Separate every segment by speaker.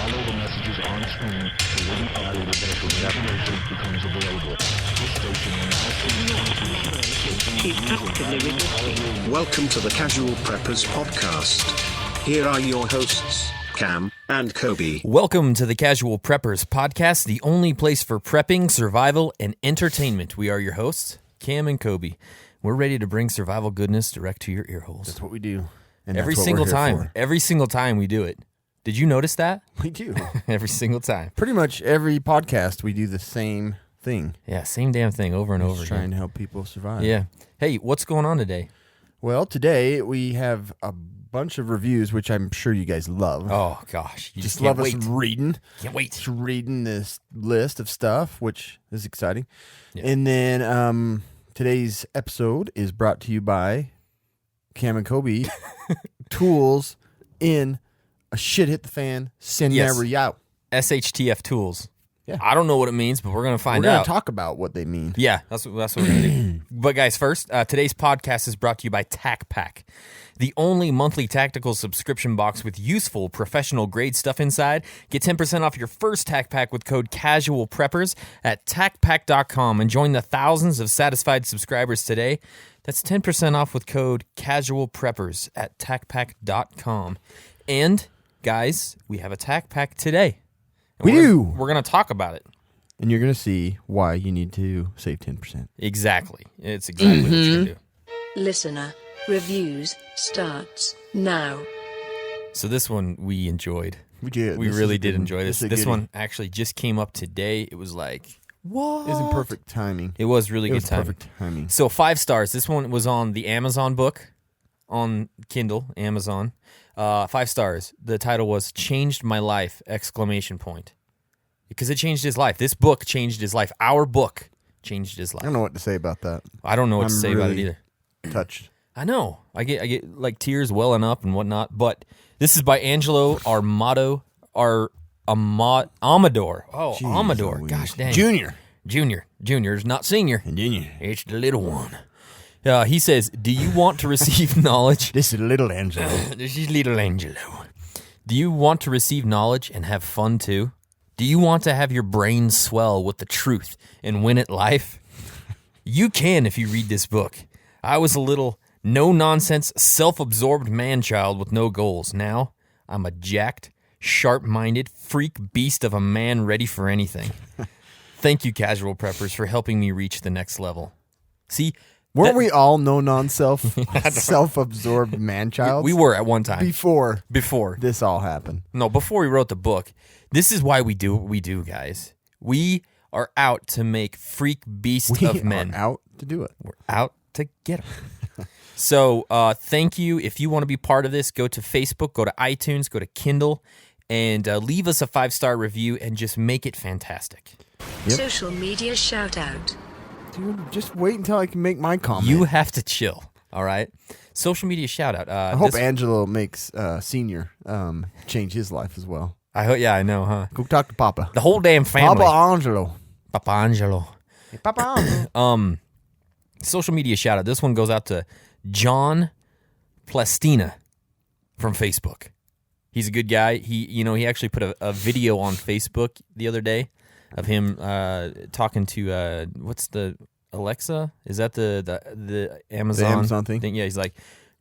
Speaker 1: Follow the messages on screen to wait while the eventual information becomes available. This station will now see
Speaker 2: Welcome to the Casual Preppers Podcast. Here are your hosts, Cam and Kobe.
Speaker 3: Welcome to the Casual Preppers Podcast, the only place for prepping, survival, and entertainment. We are your hosts, Cam and Kobe. We're ready to bring survival goodness direct to your ear holes.
Speaker 4: That's what we do. And
Speaker 3: Every
Speaker 4: that's what
Speaker 3: single
Speaker 4: we're here
Speaker 3: time.
Speaker 4: for.
Speaker 3: Every single time we do it. Did you notice that?
Speaker 4: We do.
Speaker 3: Every single time.
Speaker 4: Pretty much every podcast, we do the same thing.
Speaker 3: Yeah, same damn thing over and over
Speaker 4: Just
Speaker 3: again.
Speaker 4: trying to help people survive.
Speaker 3: Yeah. Hey, what's going on today?
Speaker 4: Well, today we have a bunch of reviews, which I'm sure you guys love.
Speaker 3: Oh, gosh. You
Speaker 4: just
Speaker 3: can't
Speaker 4: love us
Speaker 3: wait.
Speaker 4: reading.
Speaker 3: Can't wait.
Speaker 4: Just reading this list of stuff, which is exciting.
Speaker 3: Yeah.
Speaker 4: And then today's episode is brought to you by Cam and Kobe Tools in a shit hit the fan scenario.
Speaker 3: SHTF Tools.
Speaker 4: Yeah.
Speaker 3: I don't know what it means, but we're going to find
Speaker 4: We're going
Speaker 3: out.
Speaker 4: to talk about what they mean.
Speaker 3: Yeah, that's what we're going to do. But guys, first, today's podcast is brought to you by Tac Pack, the only monthly tactical subscription box with useful professional grade stuff inside. Get 10% off your first Tac Pack with code CASUALPREPPERS at tacpack.com and join the thousands of satisfied subscribers today. That's 10% off with code CASUALPREPPERS at tacpack.com. And guys, we have a Tac Pack today. And
Speaker 4: We do.
Speaker 3: We're going to talk about it.
Speaker 4: And you're going to see why you need to save 10%.
Speaker 3: Exactly. It's exactly what you're going to do.
Speaker 5: Listener reviews starts now.
Speaker 3: So this one we enjoyed.
Speaker 4: We did.
Speaker 3: We
Speaker 4: This
Speaker 3: really
Speaker 4: is a
Speaker 3: did
Speaker 4: good one.
Speaker 3: enjoy this.
Speaker 4: This is a
Speaker 3: This
Speaker 4: goodie.
Speaker 3: one actually just came up today. It was like, what?
Speaker 4: It was in perfect timing.
Speaker 3: It was really
Speaker 4: It
Speaker 3: good
Speaker 4: was
Speaker 3: timing.
Speaker 4: perfect timing.
Speaker 3: So 5 stars. This one was on the Amazon book on Kindle, Amazon. 5 stars. The title was Changed My Life! ! Because it changed his life. This book changed his life. Our book changed his
Speaker 4: I
Speaker 3: life.
Speaker 4: don't know what to say about that.
Speaker 3: I don't know what to
Speaker 4: I'm
Speaker 3: say about it
Speaker 4: really
Speaker 3: either.
Speaker 4: Touched.
Speaker 3: I know. I get like tears welling up and whatnot. But this is by Angelo Amador. Amador. Oh,
Speaker 4: Jeez
Speaker 3: Amador.
Speaker 4: Louise.
Speaker 3: Gosh dang.
Speaker 4: Junior.
Speaker 3: Junior's not senior.
Speaker 4: And Junior.
Speaker 3: It's the little one. He says, do you want to receive knowledge?
Speaker 4: This is little Angelo.
Speaker 3: This is little Angelo. Do you want to receive knowledge and have fun too? Do you want to have your brain swell with the truth and win at life? You can if you read this book. I was a little no-nonsense, self-absorbed man-child with no goals. Now, I'm a jacked, sharp-minded, freak beast of a man ready for anything. Thank you, Casual Preppers, for helping me reach the next level. See,
Speaker 4: Weren't we all self-absorbed man-child?
Speaker 3: we were at one time.
Speaker 4: Before
Speaker 3: Before.
Speaker 4: this all happened.
Speaker 3: No, before we wrote the book. This is why we do what we do, guys. We are out to make freak beasts
Speaker 4: We
Speaker 3: of men.
Speaker 4: are out to do it.
Speaker 3: We're out to get them. So thank you. If you want to be part of this, go to Facebook, go to iTunes, go to Kindle, and leave us a 5-star review and just make it fantastic.
Speaker 4: Yep.
Speaker 5: Social media shout out.
Speaker 4: Dude, just wait until I can make my comment.
Speaker 3: You have to chill, all right? Social media shout out.
Speaker 4: I hope Angelo makes Senior change his life as well.
Speaker 3: Yeah, I know, huh?
Speaker 4: Go talk to Papa.
Speaker 3: The whole damn family.
Speaker 4: Papa Angelo.
Speaker 3: Papa Angelo.
Speaker 4: Hey, Papa Angelo.
Speaker 3: Social media shout out. This one goes out to John Plastina from Facebook. He's a good guy. He actually put a video on Facebook the other day of him talking to what's the Alexa? Is that the Amazon,
Speaker 4: The Amazon thing?
Speaker 3: Yeah, he's like,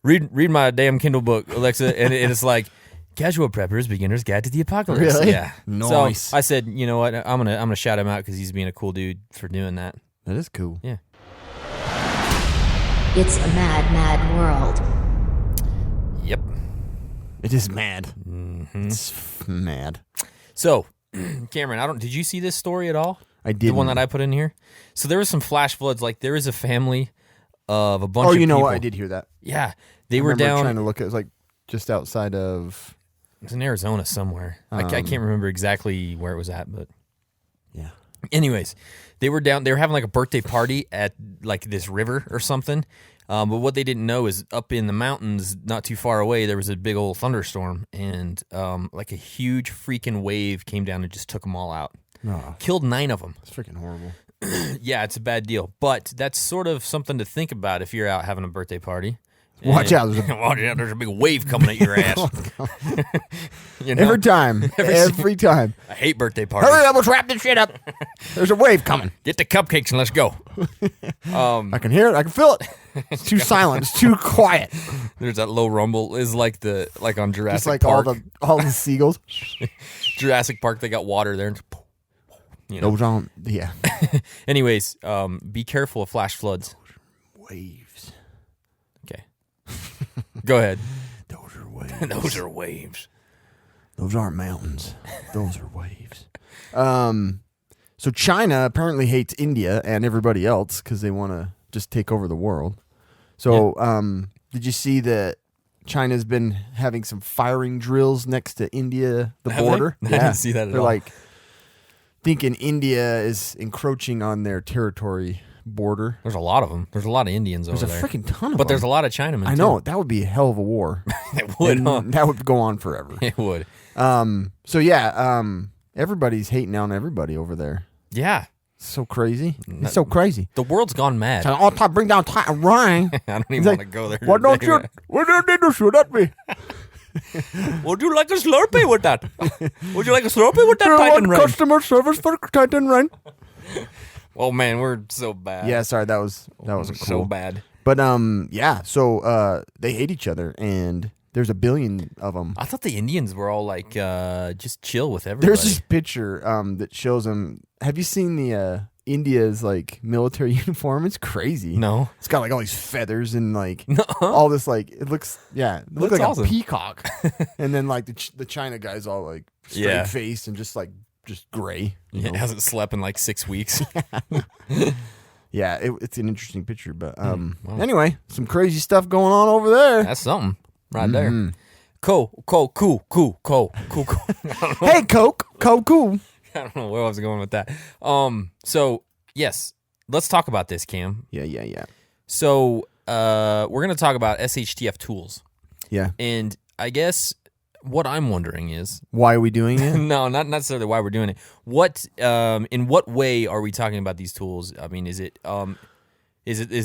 Speaker 3: read my damn Kindle book, Alexa, and it's like Casual Preppers Beginner's Guide to the Apocalypse.
Speaker 4: Really?
Speaker 3: Yeah.
Speaker 4: Nice.
Speaker 3: So I said, you know what? I'm gonna shout him out because he's being a cool dude for doing that.
Speaker 4: That is cool.
Speaker 3: Yeah.
Speaker 6: It's a mad, mad world.
Speaker 3: Yep.
Speaker 4: It is mad.
Speaker 3: Mm-hmm.
Speaker 4: It's mad.
Speaker 3: So, Cameron, did you see this story at all?
Speaker 4: I did.
Speaker 3: The one that I put in here? So there was some flash floods. Like there is a family of a bunch of
Speaker 4: Oh, you know
Speaker 3: people.
Speaker 4: what? I did hear that.
Speaker 3: Yeah. They
Speaker 4: I
Speaker 3: were
Speaker 4: remember
Speaker 3: down.
Speaker 4: trying to look. It was like just outside of.
Speaker 3: It was in Arizona somewhere. I can't remember exactly where it was at, but
Speaker 4: Yeah.
Speaker 3: anyways, they were down. They were having like a birthday party at like this river or something. But what they didn't know is up in the mountains, not too far away, there was a big old thunderstorm, and like a huge freaking wave came down and just took them all out.
Speaker 4: Oh,
Speaker 3: Killed 9 of them.
Speaker 4: it's freaking horrible.
Speaker 3: Yeah, it's a bad deal. But that's sort of something to think about if you're out having a birthday party.
Speaker 4: Watch out.
Speaker 3: Watch out, there's a big wave coming at your ass. You know?
Speaker 4: Every time. Every time.
Speaker 3: I hate birthday parties.
Speaker 4: Hurry up, let's wrap this shit up. There's a wave coming.
Speaker 3: Get the cupcakes and let's go.
Speaker 4: I can hear it. I can feel it. It's too silent. It's too quiet.
Speaker 3: There's that low rumble. Is like on Jurassic
Speaker 4: Just like
Speaker 3: Park.
Speaker 4: all the seagulls.
Speaker 3: Jurassic Park, they got water there. You know.
Speaker 4: Those aren't, yeah.
Speaker 3: Anyways, be careful of flash floods.
Speaker 4: Waves.
Speaker 3: Okay. Go ahead.
Speaker 4: Those are waves.
Speaker 3: Those are waves.
Speaker 4: Those aren't mountains. Those are waves. So China apparently hates India and everybody else because they want to just take over the world. So did you see that China's been having some firing drills next to India, the border?
Speaker 3: I didn't see that at
Speaker 4: They're
Speaker 3: all.
Speaker 4: like thinking India is encroaching on their territory border.
Speaker 3: There's a lot of them. There's a lot of Indians over
Speaker 4: There's
Speaker 3: there.
Speaker 4: a freaking ton of them.
Speaker 3: But there's a lot of Chinamen,
Speaker 4: I know. That would be a hell of a war.
Speaker 3: It would,
Speaker 4: And
Speaker 3: huh?
Speaker 4: that would go on forever.
Speaker 3: It would.
Speaker 4: So yeah, everybody's hating on everybody over there.
Speaker 3: Yeah.
Speaker 4: So crazy. It's so crazy.
Speaker 3: The world's gone mad.
Speaker 4: So all time bring down Ryan.
Speaker 3: I don't even
Speaker 4: He's
Speaker 3: want
Speaker 4: like,
Speaker 3: to go there.
Speaker 4: Why don't
Speaker 3: today,
Speaker 4: you shoot at me?
Speaker 3: Would you like a Slurpee with that? Would you like a Slurpee with that Titan Rain?
Speaker 4: Customer service for Titan Rain.
Speaker 3: Oh man, we're so bad.
Speaker 4: Yeah, sorry, that was cool.
Speaker 3: So bad.
Speaker 4: But yeah, so they hate each other, and there's a billion of them.
Speaker 3: I thought the Indians were all like just chill with everybody.
Speaker 4: There's this picture that shows them. Have you seen the India's like military uniform? It's crazy.
Speaker 3: No.
Speaker 4: It's got like all these feathers and like
Speaker 3: Nuh-uh.
Speaker 4: all this like it looks
Speaker 3: That's
Speaker 4: like
Speaker 3: awesome.
Speaker 4: a peacock. And then like the China guy's all like straight
Speaker 3: Yeah.
Speaker 4: faced and just gray. You
Speaker 3: It
Speaker 4: know?
Speaker 3: hasn't slept in like 6 weeks.
Speaker 4: Yeah, it's an interesting picture. But anyway, some crazy stuff going on over there.
Speaker 3: That's something right
Speaker 4: Mm-hmm.
Speaker 3: there. Cool.
Speaker 4: Hey, Coke, cool.
Speaker 3: I don't know where I was going with that. So yes, let's talk about this, Cam.
Speaker 4: Yeah.
Speaker 3: So we're gonna talk about SHTF Tools,
Speaker 4: Yeah.
Speaker 3: and I guess what I'm wondering is,
Speaker 4: Why are we doing it?
Speaker 3: no, not necessarily why we're doing it. In what way are we talking about these tools? I mean, is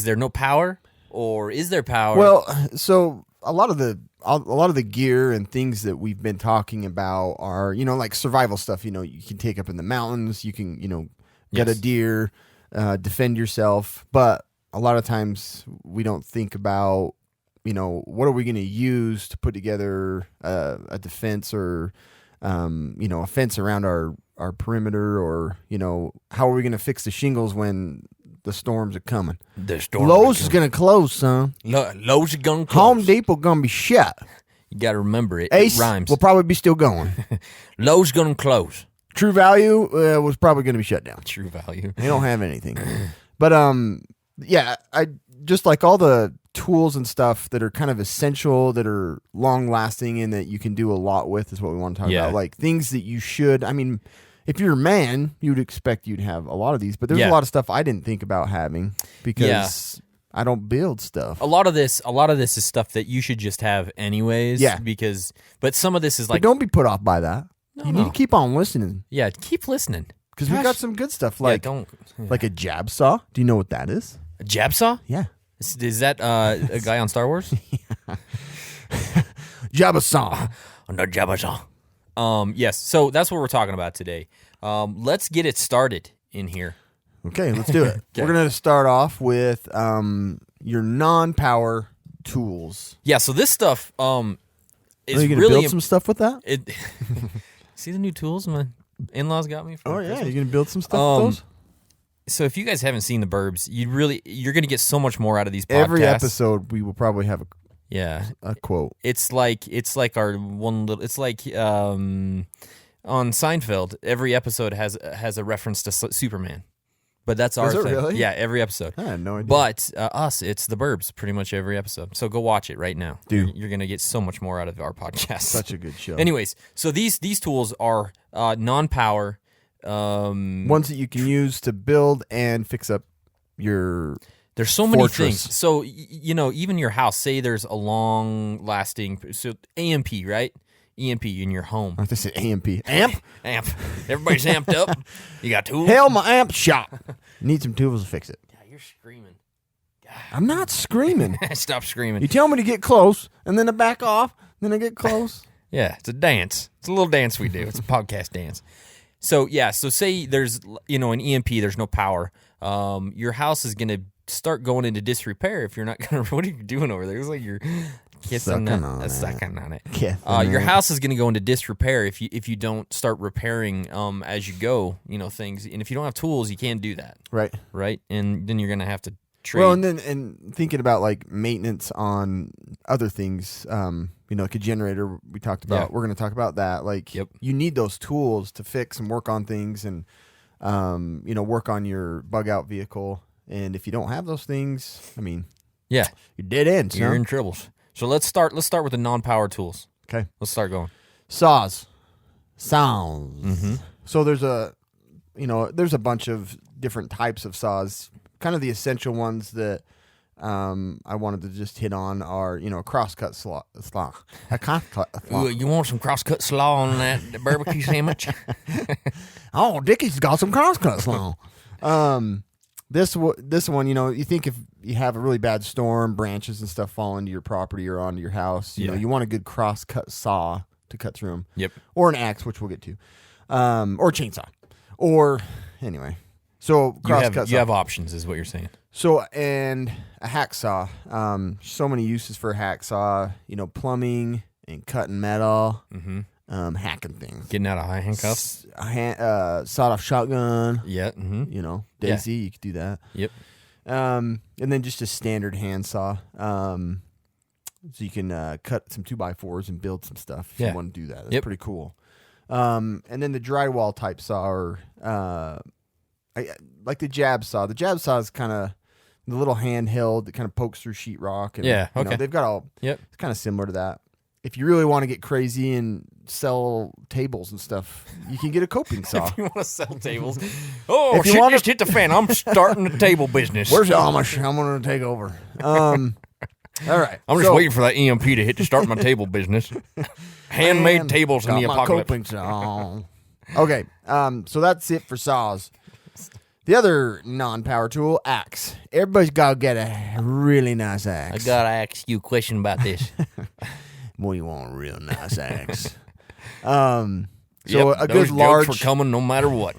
Speaker 3: there no power, or is there power?
Speaker 4: Well, so a lot of the gear and things that we've been talking about are, like survival stuff. You can take up in the mountains. You can, get
Speaker 3: Yes.
Speaker 4: a deer, defend yourself. But a lot of times we don't think about, what are we going to use to put together a defense or, a fence around our perimeter, or, how are we going to fix the shingles when the storms are coming?
Speaker 3: the storm.
Speaker 4: Lowe's is going to close, son.
Speaker 3: Lowe's is gonna close.
Speaker 4: Home Depot going to be shut.
Speaker 3: You got to remember it.
Speaker 4: Ace
Speaker 3: It rhymes.
Speaker 4: will probably be still going.
Speaker 3: Lowe's gonna close.
Speaker 4: True Value was probably going to be shut down.
Speaker 3: True Value.
Speaker 4: They don't have anything. But yeah, I just like all the tools and stuff that are kind of essential, that are long lasting, and that you can do a lot with is what we want to talk
Speaker 3: Yeah.
Speaker 4: about. Like things that you should. I mean, if you're a man, you'd expect you'd have a lot of these. But there's
Speaker 3: Yeah.
Speaker 4: a lot of stuff I didn't think about having because I don't build stuff.
Speaker 3: A lot of this is stuff that you should just have anyways.
Speaker 4: Yeah.
Speaker 3: But some of this is
Speaker 4: But
Speaker 3: like,
Speaker 4: don't be put off by that. You need
Speaker 3: no.
Speaker 4: to keep on listening
Speaker 3: yeah, keep listening.
Speaker 4: because we got some good stuff
Speaker 3: Yeah,
Speaker 4: like
Speaker 3: don't
Speaker 4: like a jab saw. Do you know what that is?
Speaker 3: a jab saw.
Speaker 4: Yeah.
Speaker 3: Is that a guy on Star Wars?
Speaker 4: Jabba saw.
Speaker 3: No jab saw. Yes. So that's what we're talking about today. Let's get it started in here.
Speaker 4: Okay, let's do it. We're going to start off with your non-power tools.
Speaker 3: Yeah. So this stuff is
Speaker 4: Are you going to
Speaker 3: really
Speaker 4: build some stuff with that?
Speaker 3: It. See the new tools my in-laws got me for
Speaker 4: Oh, yeah.
Speaker 3: Christmas?
Speaker 4: You're going to build some stuff with those?
Speaker 3: So if you guys haven't seen the Burbs, you're going to get so much more out of these podcasts.
Speaker 4: Every episode, we will probably have
Speaker 3: Yeah.
Speaker 4: a quote.
Speaker 3: It's like our one little. It's like on Seinfeld. Every episode has a reference to Superman, but that's our
Speaker 4: Is it
Speaker 3: thing.
Speaker 4: really?
Speaker 3: Yeah, every episode.
Speaker 4: I had no idea.
Speaker 3: But us, it's the Burbs. Pretty much every episode. So go watch it right now.
Speaker 4: Do.
Speaker 3: You're gonna get so much more out of our podcast.
Speaker 4: Such a good show.
Speaker 3: Anyways, so these tools are non-power.
Speaker 4: Ones that you can use to build and fix up your...
Speaker 3: There's so many
Speaker 4: Fortress.
Speaker 3: things. So, even your house, say there's a long lasting, so AMP, right? EMP in your home.
Speaker 4: I think it's AMP. Amp?
Speaker 3: Amp. Everybody's amped up. You got tools?
Speaker 4: Hell, my amp shot. Need some tools to fix it.
Speaker 3: Yeah, you're screaming.
Speaker 4: I'm not screaming.
Speaker 3: Stop screaming.
Speaker 4: You tell me to get close, and then I back off, then I get close.
Speaker 3: Yeah, it's a dance. It's a little dance we do. It's a podcast dance. So, so say there's, an EMP, there's no power. Your house is going to start going into disrepair if you're not going to, what are you doing over there? It's like you're kissing
Speaker 4: Sucking on
Speaker 3: it.
Speaker 4: Kissing
Speaker 3: Your
Speaker 4: it.
Speaker 3: house is going to go into disrepair if you don't start repairing as you go, things. And if you don't have tools, you can't do that.
Speaker 4: Right.
Speaker 3: And then you're going to have to trade.
Speaker 4: Well, and thinking about like maintenance on other things, like a generator we talked about.
Speaker 3: Yeah.
Speaker 4: We're going to talk about that. Like, you need those tools to fix and work on things, and work on your bug out vehicle. And if you don't have those things, I mean, you're dead end.
Speaker 3: You're in troubles. So let's start with the non-power tools.
Speaker 4: Okay,
Speaker 3: let's start going.
Speaker 4: Sounds.
Speaker 3: Mm-hmm.
Speaker 4: So there's a bunch of different types of saws. Kind of the essential ones that I wanted to just hit on are, a crosscut slaw. A crosscut slaw.
Speaker 3: You want some crosscut slaw on that barbecue sandwich?
Speaker 4: Oh, Dickie's got some crosscut slaw. This one, you think if you have a really bad storm, branches and stuff fall into your property or onto your house, you know, you want a good crosscut saw to cut through them.
Speaker 3: Yep.
Speaker 4: Or an axe, which we'll get to. Or chainsaw. Or, anyway. So, crosscut saw.
Speaker 3: You have options, is what you're saying.
Speaker 4: So, and a hacksaw. So many uses for a hacksaw. Plumbing and cutting metal.
Speaker 3: Mm-hmm.
Speaker 4: Hacking things.
Speaker 3: Getting out of handcuffs.
Speaker 4: Sawed-off shotgun.
Speaker 3: Yeah. Mm-hmm.
Speaker 4: Daisy, you could do that.
Speaker 3: Yep.
Speaker 4: And then just a standard handsaw. So you can cut some 2x4s and build some stuff if you want to do that. That's pretty cool. And then the drywall type saw, or like the jab saw. The jab saw is kind of the little handheld that kind of pokes through sheetrock. And, they've got all. Yep. It's kind of similar to that. If you really want to get crazy and sell tables and stuff, you can get a coping saw.
Speaker 3: If you want to sell tables. Oh, shit just hit the fan. I'm starting the table business.
Speaker 4: Where's the Amish? I'm going to take over. All right.
Speaker 3: I'm just waiting for that EMP to hit to start my table business. Handmade tables in the apocalypse.
Speaker 4: Coping saw. Okay. So that's it for saws. The other non-power tool, axe. Everybody's got to get a really nice axe.
Speaker 3: I got to ask you a question about this.
Speaker 4: Well, you want a real nice axe. A good large
Speaker 3: jokes were coming no matter what.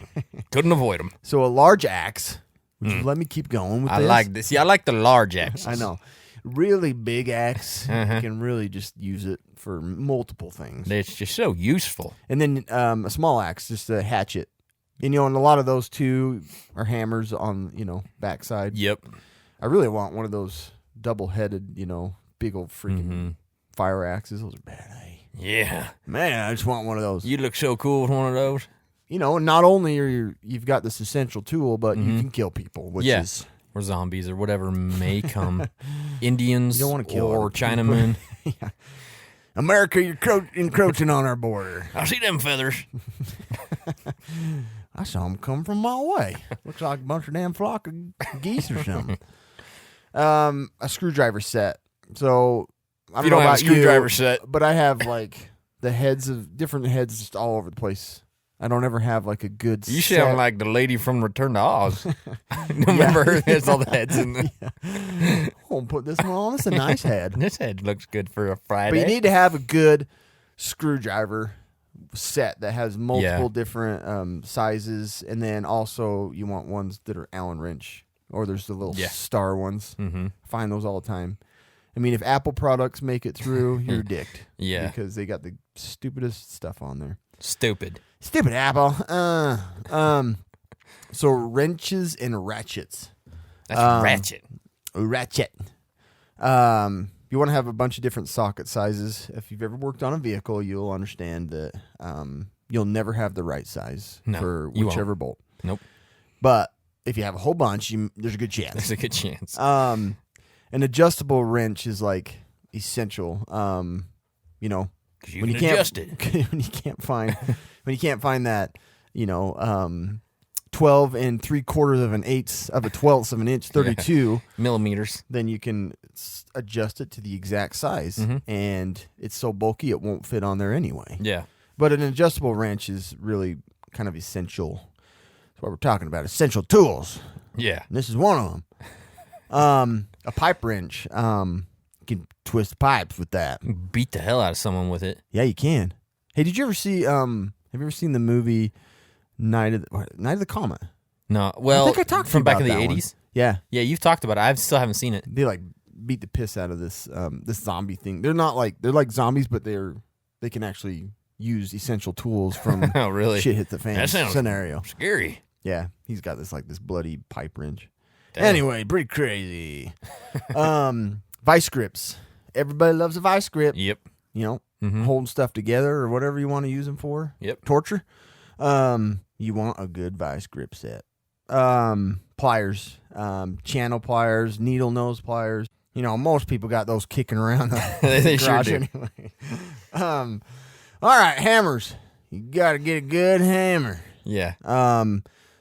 Speaker 3: Couldn't avoid them.
Speaker 4: So a large axe. Would you let me keep going with this?
Speaker 3: I like this. Yeah, I like the large axes.
Speaker 4: I know. Really big axe. You can really just use it for multiple things.
Speaker 3: It's just so useful.
Speaker 4: And then a small axe, just a hatchet. And a lot of those too are hammers on backside.
Speaker 3: Yep.
Speaker 4: I really want one of those double-headed, big old freaking fire axes. Those are bad.
Speaker 3: Yeah.
Speaker 4: Man, I just want one of those.
Speaker 3: You look so cool with one of those.
Speaker 4: Not only are you've got this essential tool, but you can kill people, which is...
Speaker 3: Or zombies or whatever may come. Indians,
Speaker 4: you don't want to kill
Speaker 3: or Chinamen.
Speaker 4: Yeah. America, you're encroaching on our border.
Speaker 3: I see them feathers.
Speaker 4: I saw them come from a mile away. Looks like a bunch of damn flock of geese or something. A screwdriver set. So... I don't know
Speaker 3: have
Speaker 4: about
Speaker 3: a screwdriver
Speaker 4: you,
Speaker 3: set.
Speaker 4: But I have like the different heads just all over the place. I don't ever have like a good
Speaker 3: You
Speaker 4: set.
Speaker 3: sound like the lady from Return to Oz. Remember her? There's all the heads in there.
Speaker 4: Yeah. I'll put this one on. It's a nice head.
Speaker 3: This head looks good for a Friday.
Speaker 4: But you need to have a good screwdriver set that has multiple different sizes. And then also you want ones that are Allen wrench. Or there's the little star ones. Mm-hmm. Find those all the time. I mean, if Apple products make it through, you're dicked.
Speaker 3: Yeah.
Speaker 4: Because they got the stupidest stuff on there.
Speaker 3: Stupid
Speaker 4: Apple. So wrenches and ratchets.
Speaker 3: That's ratchet.
Speaker 4: Ratchet. You want to have a bunch of different socket sizes. If you've ever worked on a vehicle, you'll understand that you'll never have the right size for whichever bolt.
Speaker 3: Nope.
Speaker 4: But if you have a whole bunch, there's a good chance.
Speaker 3: There's a good chance.
Speaker 4: An adjustable wrench is like essential. When
Speaker 3: you can adjust it.
Speaker 4: when you can't find that, 12 and 3/4 of an eighth of a 12th of an inch, 32
Speaker 3: millimeters.
Speaker 4: Then you can adjust it to the exact size, and it's so bulky it won't fit on there anyway.
Speaker 3: Yeah.
Speaker 4: But an adjustable wrench is really kind of essential. That's what we're talking about. Essential tools.
Speaker 3: Yeah.
Speaker 4: And this is one of them. A pipe wrench. You can twist pipes with that.
Speaker 3: Beat the hell out of someone with it.
Speaker 4: Yeah, you can. Hey, did you ever see? Have you ever seen the movie Night of the Comet?
Speaker 3: No, well,
Speaker 4: I think I talked
Speaker 3: from
Speaker 4: to you
Speaker 3: back in
Speaker 4: about
Speaker 3: the
Speaker 4: that one.
Speaker 3: 80s.
Speaker 4: Yeah,
Speaker 3: Yeah, you've talked about it. I still haven't seen it.
Speaker 4: they like beat the piss out of this this zombie thing. They're like zombies, but they can actually use essential tools from
Speaker 3: Oh, really?
Speaker 4: shit hit the fan
Speaker 3: That sounds
Speaker 4: scenario.
Speaker 3: scary.
Speaker 4: Yeah, he's got this bloody pipe wrench.
Speaker 3: Damn.
Speaker 4: Anyway, pretty crazy. Vice grips. Everybody loves a vice grip.
Speaker 3: Yep.
Speaker 4: You know,
Speaker 3: Mhm.
Speaker 4: holding stuff together or whatever you want to use them for.
Speaker 3: Yep.
Speaker 4: Torture. You want a good vice grip set. Pliers, channel pliers, needle nose pliers. You know, most people got those kicking around the
Speaker 3: They sure
Speaker 4: garage
Speaker 3: do.
Speaker 4: anyway. All right, hammers. You got to get a good hammer.
Speaker 3: Yeah.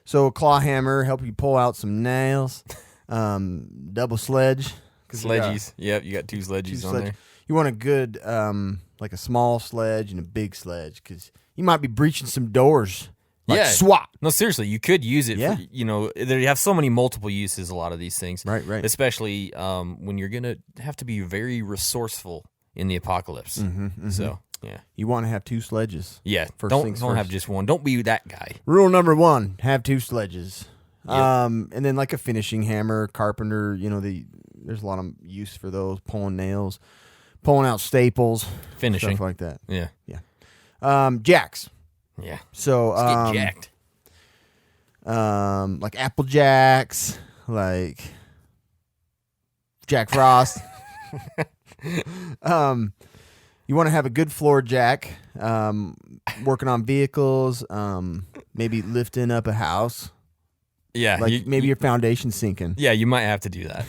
Speaker 4: So a claw hammer help you pull out some nails. Double sledge. 'Cause you got
Speaker 3: Sledgies. Yep, you got two sledgies on
Speaker 4: sledge.
Speaker 3: there.
Speaker 4: You want a good, like a small sledge and a big sledge because you might be breaching some doors. Like
Speaker 3: Yeah.
Speaker 4: SWAT.
Speaker 3: No, seriously, you could use it.
Speaker 4: Yeah.
Speaker 3: For, they have so many multiple uses. A lot of these things,
Speaker 4: Right.
Speaker 3: Especially when you're gonna have to be very resourceful in the apocalypse. So yeah,
Speaker 4: You want to have two sledges.
Speaker 3: yeah.
Speaker 4: First
Speaker 3: don't
Speaker 4: things
Speaker 3: have
Speaker 4: first.
Speaker 3: just one. Don't be that guy.
Speaker 4: Rule number 1, have two sledges.
Speaker 3: Yep.
Speaker 4: And then like a finishing hammer, carpenter, there's a lot of use for those, pulling nails, pulling out staples,
Speaker 3: Finishing.
Speaker 4: stuff like that.
Speaker 3: Yeah,
Speaker 4: Jacks.
Speaker 3: yeah.
Speaker 4: So
Speaker 3: Let's get jacked.
Speaker 4: like Apple Jacks, like Jack Frost. You want to have a good floor jack, working on vehicles, maybe lifting up a house,
Speaker 3: Yeah,
Speaker 4: like maybe your foundation's sinking,
Speaker 3: Yeah, you might have to do that.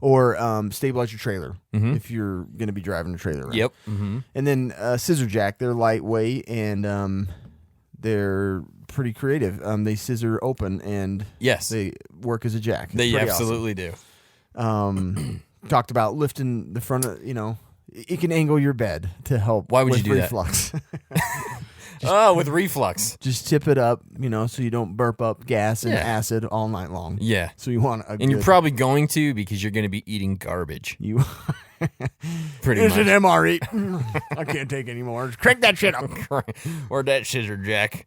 Speaker 4: or stabilize your trailer if you're going to be driving a trailer around.
Speaker 3: Yep. Mm-hmm.
Speaker 4: And then scissor jack, they're lightweight and they're pretty creative. They scissor open and
Speaker 3: Yes,
Speaker 4: they work as a jack. It's
Speaker 3: they
Speaker 4: pretty
Speaker 3: absolutely do.
Speaker 4: awesome. Talked about lifting the front of, it can angle your bed to help.
Speaker 3: Why would
Speaker 4: with
Speaker 3: you do that?
Speaker 4: reflux.
Speaker 3: Oh, with reflux.
Speaker 4: Just tip it up, so you don't burp up gas and
Speaker 3: Yeah.
Speaker 4: acid all night long.
Speaker 3: Yeah,
Speaker 4: So you want a
Speaker 3: and you're probably going to because you're going to be eating garbage.
Speaker 4: you.
Speaker 3: Pretty
Speaker 4: It's
Speaker 3: much.
Speaker 4: an MRE. I can't take anymore. Crank that shit up.
Speaker 3: Where'd that scissor jack?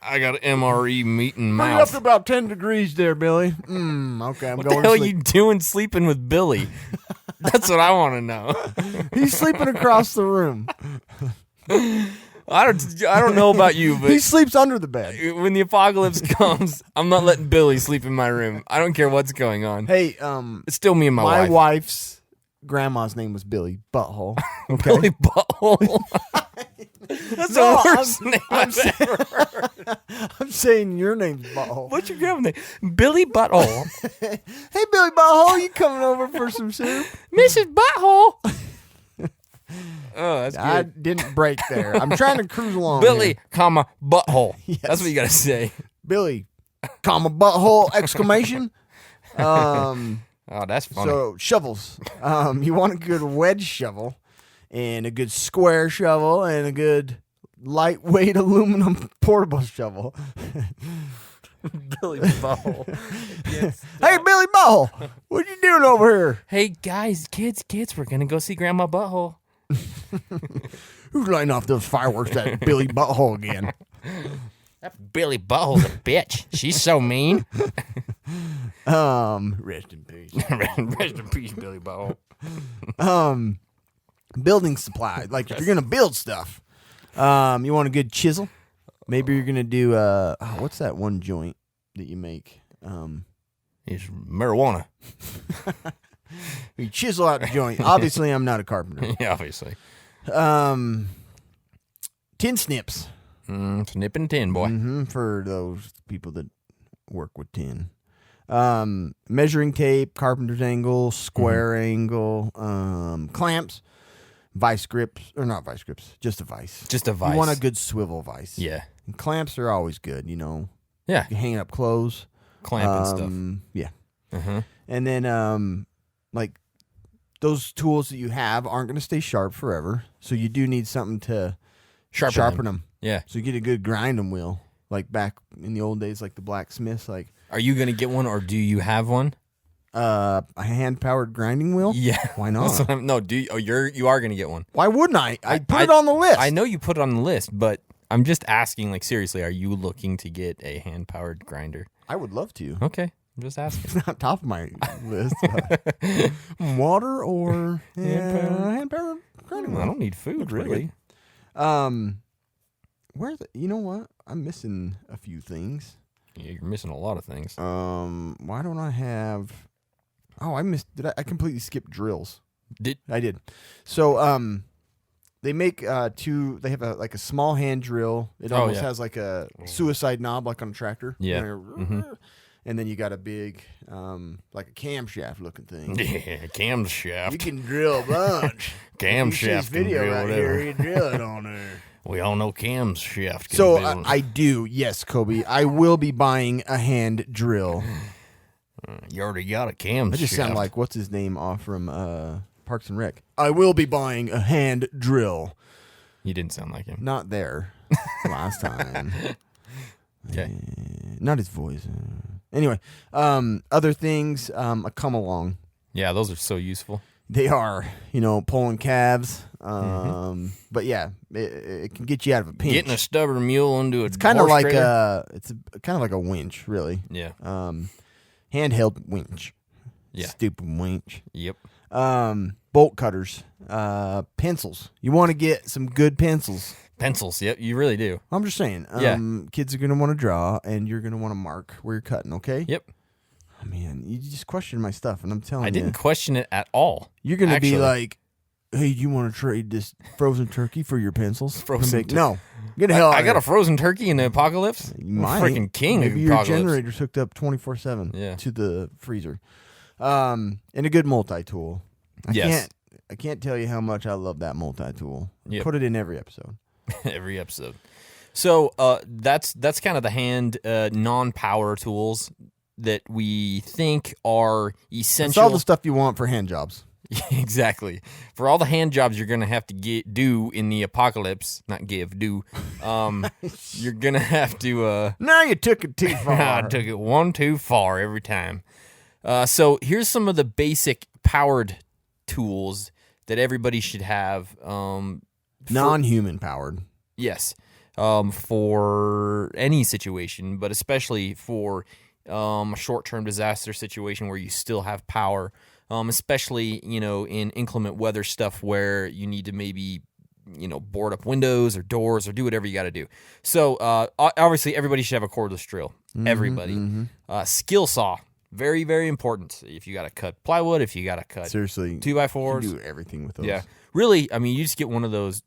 Speaker 3: I got MRE meat and
Speaker 4: Bring it up
Speaker 3: mouth.
Speaker 4: to about 10 degrees there, Billy. Okay, I'm
Speaker 3: What
Speaker 4: going
Speaker 3: the hell
Speaker 4: to
Speaker 3: are
Speaker 4: sleep.
Speaker 3: you doing sleeping with Billy? That's what I want to know.
Speaker 4: He's sleeping across the room.
Speaker 3: I don't know about you,
Speaker 4: He
Speaker 3: but
Speaker 4: sleeps under the bed.
Speaker 3: when the apocalypse comes, I'm not letting Billy sleep in my room. I don't care what's going on.
Speaker 4: Hey,
Speaker 3: It's still me and my wife.
Speaker 4: wife's grandma's name was Billy Butthole. Okay.
Speaker 3: Billy Butthole. That's
Speaker 4: No,
Speaker 3: the worst name I've ever heard.
Speaker 4: I'm saying your name's Butthole.
Speaker 3: What's your grandma's name? Billy Butthole.
Speaker 4: Hey, Billy Butthole, you coming over for some soup?
Speaker 3: Mrs. Butthole. Oh, that's good.
Speaker 4: I didn't break there. I'm trying to cruise along.
Speaker 3: Billy,
Speaker 4: here.
Speaker 3: comma, butthole.
Speaker 4: Yes.
Speaker 3: That's what you got to say.
Speaker 4: Billy, comma, butthole, exclamation.
Speaker 3: Oh, that's funny.
Speaker 4: So shovels. You want a good wedge shovel and a good square shovel and a good lightweight aluminum portable shovel.
Speaker 3: Billy Butthole.
Speaker 4: Hey, Billy Butthole, what you doing over here?
Speaker 3: Hey, guys, kids, we're going to go see Grandma Butthole.
Speaker 4: Who's lighting off those fireworks at Billy Butthole again?
Speaker 3: That Billy Butthole's a bitch. She's so mean.
Speaker 4: Rest in peace.
Speaker 3: Rest in peace, Billy Butthole.
Speaker 4: Building supply. Like if you're gonna build stuff, you want a good chisel. Maybe you're gonna do what's that one joint that you make?
Speaker 3: It's marijuana.
Speaker 4: You chisel out the joint. Obviously, I'm not a carpenter.
Speaker 3: Yeah, obviously.
Speaker 4: Tin snips.
Speaker 3: Snip and tin, boy.
Speaker 4: For those people that work with tin. Measuring tape, carpenter's angle, square angle, clamps, vice grips, or not vice grips, just a vice.
Speaker 3: Just a vice.
Speaker 4: You want a good swivel vice.
Speaker 3: Yeah.
Speaker 4: And clamps are always good,
Speaker 3: Yeah.
Speaker 4: You hang up clothes.
Speaker 3: Clamp and stuff.
Speaker 4: Yeah. And then, like, those tools that you have aren't going to stay sharp forever. So you do need something to sharpen them.
Speaker 3: Yeah.
Speaker 4: So you get a good grinding wheel. Like back in the old days, like the blacksmiths, like,
Speaker 3: Are you going to get one or do you have one?
Speaker 4: A hand-powered grinding wheel?
Speaker 3: Yeah.
Speaker 4: Why not?
Speaker 3: No, you are going to get one.
Speaker 4: Why wouldn't I? I put it on the list.
Speaker 3: I know you put it on the list, but I'm just asking, like, seriously, are you looking to get a hand-powered grinder?
Speaker 4: I would love to.
Speaker 3: Okay, I'm just asking.
Speaker 4: It's not top of my list. Water or hand-powered grinding wheel.
Speaker 3: I don't need food, really.
Speaker 4: You know what? I'm missing a few things.
Speaker 3: Yeah, you're missing a lot of things.
Speaker 4: Why don't I have... Oh, I completely skipped drills. I did. So, they make two. They have a small hand drill. It almost has like a suicide knob, like on a tractor.
Speaker 3: Yeah.
Speaker 4: And then you got a big, like a camshaft looking thing.
Speaker 3: Yeah, camshaft.
Speaker 4: You can drill a bunch.
Speaker 3: Camshaft can
Speaker 4: video
Speaker 3: drill
Speaker 4: right
Speaker 3: whatever.
Speaker 4: here. You drill it on there.
Speaker 3: We all know camshaft can
Speaker 4: So
Speaker 3: build.
Speaker 4: I do, yes, Kobe. I will be buying a hand drill.
Speaker 3: You already got a camshaft.
Speaker 4: I just sound like what's his name off from Parks and Rec. I will be buying a hand drill.
Speaker 3: You didn't sound like him.
Speaker 4: Not there last time.
Speaker 3: Okay.
Speaker 4: Not his voice. Anyway, other things, a come along.
Speaker 3: Yeah, those are so useful.
Speaker 4: They are, pulling calves. But yeah, it can get you out of a pinch.
Speaker 3: Getting a stubborn mule into
Speaker 4: it's kind of
Speaker 3: horse
Speaker 4: like
Speaker 3: trailer.
Speaker 4: kind of like a winch, really.
Speaker 3: Yeah.
Speaker 4: Handheld winch.
Speaker 3: Yeah.
Speaker 4: Stupid winch.
Speaker 3: Yep.
Speaker 4: Bolt cutters, pencils. You want to get some good pencils.
Speaker 3: Pencils. Yep. You really do.
Speaker 4: I'm just saying.
Speaker 3: Yeah.
Speaker 4: Kids are gonna want to draw, and you're gonna want to mark where you're cutting. Okay.
Speaker 3: Yep.
Speaker 4: Oh, man, you just question my stuff, and I'm telling you,
Speaker 3: I didn't question it at all.
Speaker 4: You're gonna
Speaker 3: actually.
Speaker 4: be like, "Hey, do you want to trade this frozen turkey for your pencils?"
Speaker 3: Frozen
Speaker 4: No, get the hell out
Speaker 3: I
Speaker 4: of
Speaker 3: got
Speaker 4: here.
Speaker 3: a frozen turkey in the apocalypse.
Speaker 4: You might.
Speaker 3: Freaking king
Speaker 4: Maybe
Speaker 3: of
Speaker 4: your
Speaker 3: apocalypse.
Speaker 4: generator's hooked up 24/7
Speaker 3: Yeah.
Speaker 4: to the freezer. And a good multi-tool.
Speaker 3: Yes.
Speaker 4: I can't tell you how much I love that multi-tool.
Speaker 3: Yep.
Speaker 4: Put it in every episode.
Speaker 3: Every episode. So that's kind of the hand non-power tools that we think are
Speaker 4: It's
Speaker 3: essential.
Speaker 4: all the stuff you want for hand jobs.
Speaker 3: Exactly. For all the hand jobs you're going to have to do in the apocalypse, not give, do, you're going to have to...
Speaker 4: Now you took it too far.
Speaker 3: I took it one too far every time. So here's some of the basic powered tools that everybody should have.
Speaker 4: Non-human powered.
Speaker 3: Yes. For any situation, but especially for a short-term disaster situation where you still have power, especially, in inclement weather stuff where you need to maybe, board up windows or doors or do whatever you got to do. So obviously everybody should have a cordless drill. Everybody. Skill saw. Very, very important. If you got to cut plywood, if you got to cut
Speaker 4: Seriously,
Speaker 3: 2x4s.
Speaker 4: you can do everything with those.
Speaker 3: Yeah. Really, I mean, you just get one of those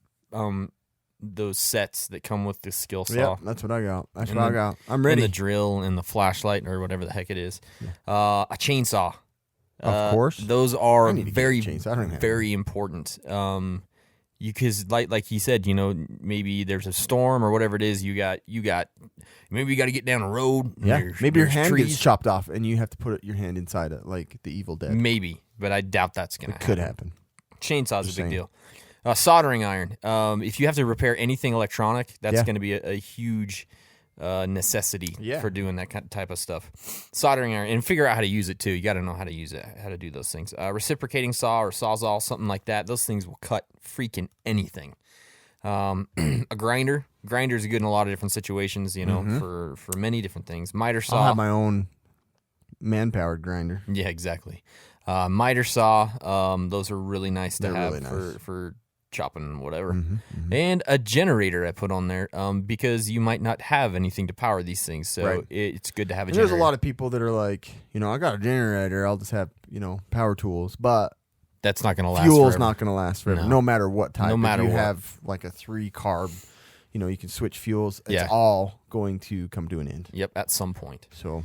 Speaker 3: sets that come with the skill saw.
Speaker 4: Yeah, that's what I got. That's
Speaker 3: And
Speaker 4: what I
Speaker 3: the-
Speaker 4: got. I'm ready.
Speaker 3: And the drill and the flashlight or whatever the heck it is. A chainsaw.
Speaker 4: Of course.
Speaker 3: Those are
Speaker 4: I need to get
Speaker 3: very,
Speaker 4: a chainsaw. I don't even have
Speaker 3: very important. Because like he said, maybe there's a storm or whatever it is. Maybe you got to get down a road.
Speaker 4: Yeah, maybe your
Speaker 3: there's
Speaker 4: hand
Speaker 3: trees.
Speaker 4: gets chopped off and you have to put your hand inside it, like the Evil Dead.
Speaker 3: Maybe, but I doubt that's gonna
Speaker 4: It could happen.
Speaker 3: Chainsaw's
Speaker 4: Just
Speaker 3: a big
Speaker 4: saying.
Speaker 3: deal. Soldering iron. If you have to repair anything electronic, that's
Speaker 4: Yeah.
Speaker 3: going to be a huge necessity
Speaker 4: Yeah.
Speaker 3: for doing that type of stuff. Soldering iron, and figure out how to use it too. You got to know how to use it, how to do those things. Reciprocating saw or sawzall, something like that. Those things will cut freaking anything. A grinder. Grinders are good in a lot of different situations. For many different things. Miter saw.
Speaker 4: I'll have my own man-powered grinder.
Speaker 3: Yeah, exactly. Miter saw, those are really nice to
Speaker 4: They're
Speaker 3: have
Speaker 4: really nice.
Speaker 3: for chopping whatever.
Speaker 4: Mm-hmm,
Speaker 3: And a generator I put on there because you might not have anything to power these things. So
Speaker 4: Right.
Speaker 3: it's good to have a
Speaker 4: And
Speaker 3: generator.
Speaker 4: there's a lot of people that are like, I got a generator. I'll just have, power tools. But
Speaker 3: That's not going to last
Speaker 4: fuel's
Speaker 3: forever.
Speaker 4: not going to last forever,
Speaker 3: No.
Speaker 4: no matter what type.
Speaker 3: No matter
Speaker 4: if you
Speaker 3: what.
Speaker 4: have like a 3-carb, you can switch fuels. It's
Speaker 3: Yeah.
Speaker 4: all going to come to an end.
Speaker 3: Yep, at some point.
Speaker 4: So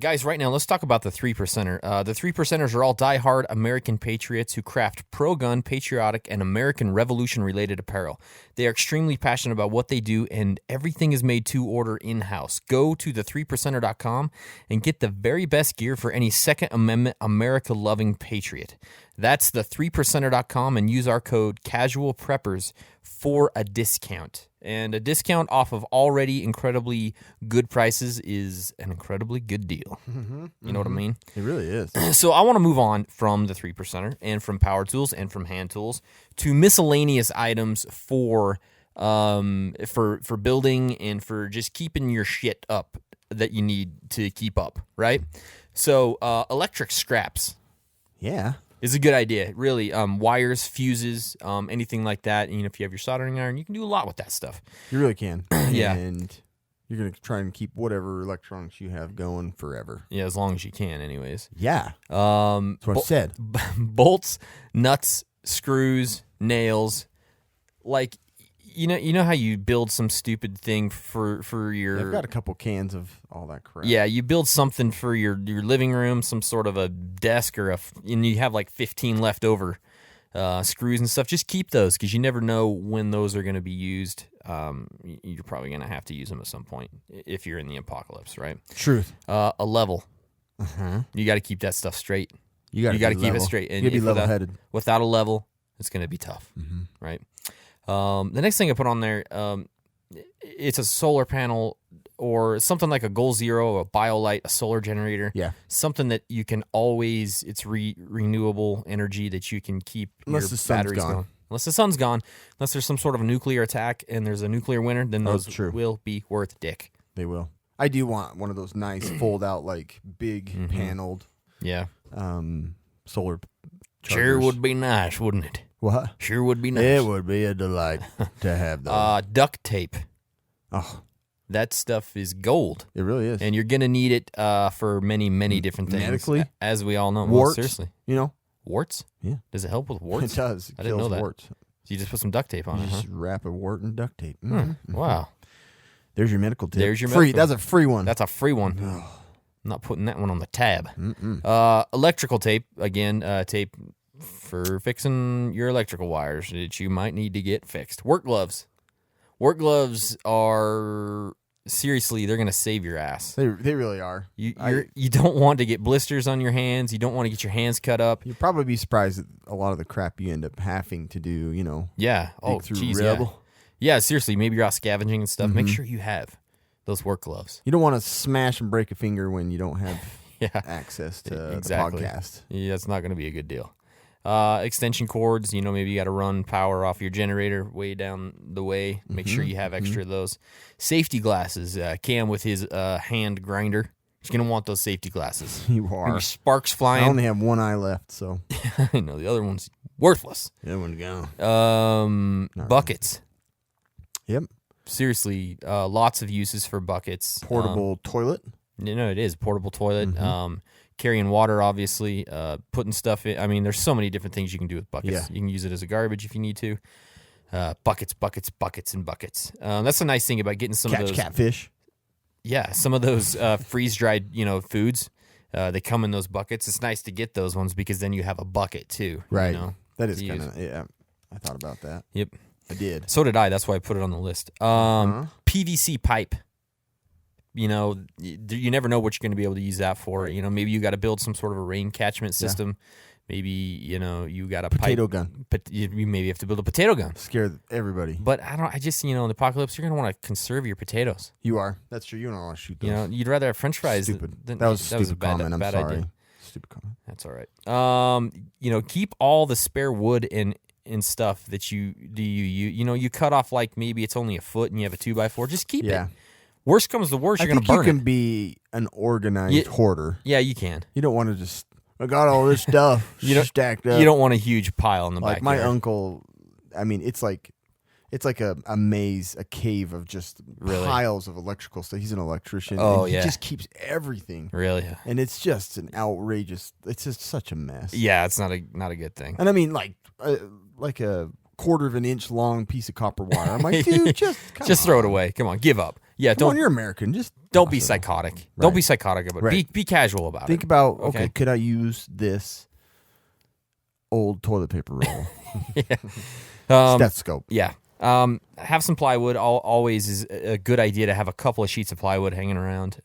Speaker 3: Guys, right now, let's talk about the 3%er. The 3%ers are all diehard American patriots who craft pro-gun, patriotic, and American Revolution-related apparel. They are extremely passionate about what they do, and everything is made to order in-house. Go to the3percenter.com and get the very best gear for any Second Amendment America-loving patriot. That's the3percenter.com and use our code CASUALPREPPERS for a discount. And a discount off of already incredibly good prices is an incredibly good deal. You know what I mean?
Speaker 4: It really is.
Speaker 3: So I want to move on from the 3%er and from power tools and from hand tools to miscellaneous items for building and for just keeping your shit up that you need to keep up, right? So electric scraps.
Speaker 4: Yeah.
Speaker 3: Is a good idea, really. Wires, fuses, anything like that. And, if you have your soldering iron, you can do a lot with that stuff.
Speaker 4: You really can.
Speaker 3: Yeah.
Speaker 4: And you're going to try and keep whatever electronics you have going forever.
Speaker 3: Yeah, as long as you can, anyways.
Speaker 4: Yeah. That's what I said.
Speaker 3: Bolts, nuts, screws, nails. Like, you know how you build some stupid thing for your...
Speaker 4: I've got a couple cans of all that crap.
Speaker 3: Yeah, you build something for your living room, some sort of a desk, and you have like 15 left over screws and stuff. Just keep those because you never know when those are going to be used. You're probably going to have to use them at some point if you're in the apocalypse, right?
Speaker 4: Truth.
Speaker 3: A level.
Speaker 4: Uh-huh.
Speaker 3: You got to keep that stuff straight.
Speaker 4: You got to
Speaker 3: keep it straight. And
Speaker 4: you got to be level-headed.
Speaker 3: Without a level, it's going to be tough, right? The next thing I put on there, it's a solar panel or something like a Goal Zero, a BioLite, a solar generator.
Speaker 4: Yeah.
Speaker 3: Something that you can always, it's renewable energy that you can keep
Speaker 4: Unless the sun's
Speaker 3: batteries
Speaker 4: gone.
Speaker 3: going. Unless the sun's gone. Unless there's some sort of a nuclear attack and there's a nuclear winter, then those will be worth dick.
Speaker 4: They will. I do want one of those nice fold-out, like, big paneled
Speaker 3: Yeah.
Speaker 4: solar
Speaker 3: Sure
Speaker 4: chargers.
Speaker 3: would be nice, wouldn't it?
Speaker 4: What?
Speaker 3: Sure would be nice.
Speaker 4: It would be a delight to have those.
Speaker 3: Duct tape.
Speaker 4: Oh,
Speaker 3: That stuff is gold.
Speaker 4: it really is.
Speaker 3: And you're going to need it for many, many different things.
Speaker 4: Medically?
Speaker 3: As we all know. Well,
Speaker 4: warts.
Speaker 3: seriously.
Speaker 4: You know?
Speaker 3: Warts?
Speaker 4: Yeah.
Speaker 3: Does it help with warts?
Speaker 4: It does. It
Speaker 3: I didn't know
Speaker 4: kills
Speaker 3: that.
Speaker 4: warts.
Speaker 3: So you just put some duct tape on
Speaker 4: You
Speaker 3: it, huh?
Speaker 4: just wrap a wart in duct tape.
Speaker 3: Wow.
Speaker 4: There's your medical tip.
Speaker 3: There's your
Speaker 4: free.
Speaker 3: medical-
Speaker 4: That's a free one.
Speaker 3: That's a free one. I'm not putting that one on the tab. Electrical tape, again, tape for fixing your electrical wires that you might need to get fixed. Work gloves. Work gloves are, seriously, they're going to save your ass.
Speaker 4: They really are.
Speaker 3: You don't want to get blisters on your hands. You don't want to get your hands cut up.
Speaker 4: You'd probably be surprised at a lot of the crap you end up having to do,
Speaker 3: Yeah. Oh,
Speaker 4: through
Speaker 3: geez,
Speaker 4: rubble.
Speaker 3: Yeah, seriously, maybe you're out scavenging and stuff. Make sure you have those work gloves.
Speaker 4: You don't want to smash and break a finger when you don't have
Speaker 3: Yeah.
Speaker 4: access to
Speaker 3: Exactly.
Speaker 4: the podcast.
Speaker 3: Yeah, it's not going to be a good deal. Extension cords, maybe you got to run power off your generator way down the way. Make sure you have extra of those. Safety glasses. Cam with his hand grinder. He's going to want those safety glasses.
Speaker 4: You
Speaker 3: When
Speaker 4: are.
Speaker 3: your sparks
Speaker 4: I
Speaker 3: flying.
Speaker 4: only have one eye left, so
Speaker 3: I know, the other one's worthless.
Speaker 4: that one's gone.
Speaker 3: Buckets.
Speaker 4: Yep.
Speaker 3: Seriously, lots of uses for buckets.
Speaker 4: Portable toilet.
Speaker 3: It is. Portable toilet. Carrying water, obviously. Putting stuff in. I mean, there's so many different things you can do with buckets.
Speaker 4: Yeah.
Speaker 3: You can use it as a garbage if you need to. Buckets, and buckets. That's the nice thing about getting some of
Speaker 4: Catch
Speaker 3: those.
Speaker 4: catfish.
Speaker 3: Yeah, some of those freeze-dried, foods. They come in those buckets. It's nice to get those ones because then you have a bucket too.
Speaker 4: Right. That
Speaker 3: to
Speaker 4: is
Speaker 3: use.
Speaker 4: kind of, yeah. I thought about that.
Speaker 3: Yep.
Speaker 4: I did.
Speaker 3: So did I. That's why I put it on the list. PVC pipe. You never know what you're going to be able to use that for. Maybe you got to build some sort of a rain catchment system. Maybe, you got a
Speaker 4: Potato
Speaker 3: pipe.
Speaker 4: gun.
Speaker 3: You maybe have to build a potato gun.
Speaker 4: Scare everybody.
Speaker 3: But in the apocalypse, you're going to want to conserve your potatoes.
Speaker 4: You are. That's true. You don't want to shoot those.
Speaker 3: You'd rather have French fries.
Speaker 4: Stupid.
Speaker 3: Than
Speaker 4: That was a stupid
Speaker 3: a bad,
Speaker 4: comment. I'm
Speaker 3: bad
Speaker 4: sorry.
Speaker 3: idea.
Speaker 4: Stupid comment.
Speaker 3: That's all right. Keep all the spare wood and stuff that you cut off, like maybe it's only a foot and you have a 2x4. Just keep it. Worst comes to worst, you're going to burn
Speaker 4: you can
Speaker 3: it.
Speaker 4: be an organized hoarder.
Speaker 3: Yeah, you can.
Speaker 4: You don't want to just, I got all this stuff stacked up.
Speaker 3: You don't want a huge pile in the
Speaker 4: like
Speaker 3: backyard.
Speaker 4: my uncle. I mean, it's like a maze, a cave of just piles of electrical stuff. He's an electrician.
Speaker 3: Oh,
Speaker 4: and he
Speaker 3: yeah.
Speaker 4: just keeps everything.
Speaker 3: Really?
Speaker 4: And it's just an outrageous. It's just such a mess.
Speaker 3: Yeah, it's not a good thing.
Speaker 4: And I mean, like a quarter of an inch long piece of copper wire. I'm like, dude, just
Speaker 3: throw it away. Come on, give up. Yeah,
Speaker 4: Come on, you're American. Just
Speaker 3: don't be psychotic.
Speaker 4: Right.
Speaker 3: Don't be psychotic about it.
Speaker 4: Right.
Speaker 3: Be casual about
Speaker 4: Think
Speaker 3: it.
Speaker 4: about, okay, could I use this old toilet paper roll? Stethoscope.
Speaker 3: Yeah. Have some plywood. Always is a good idea to have a couple of sheets of plywood hanging around.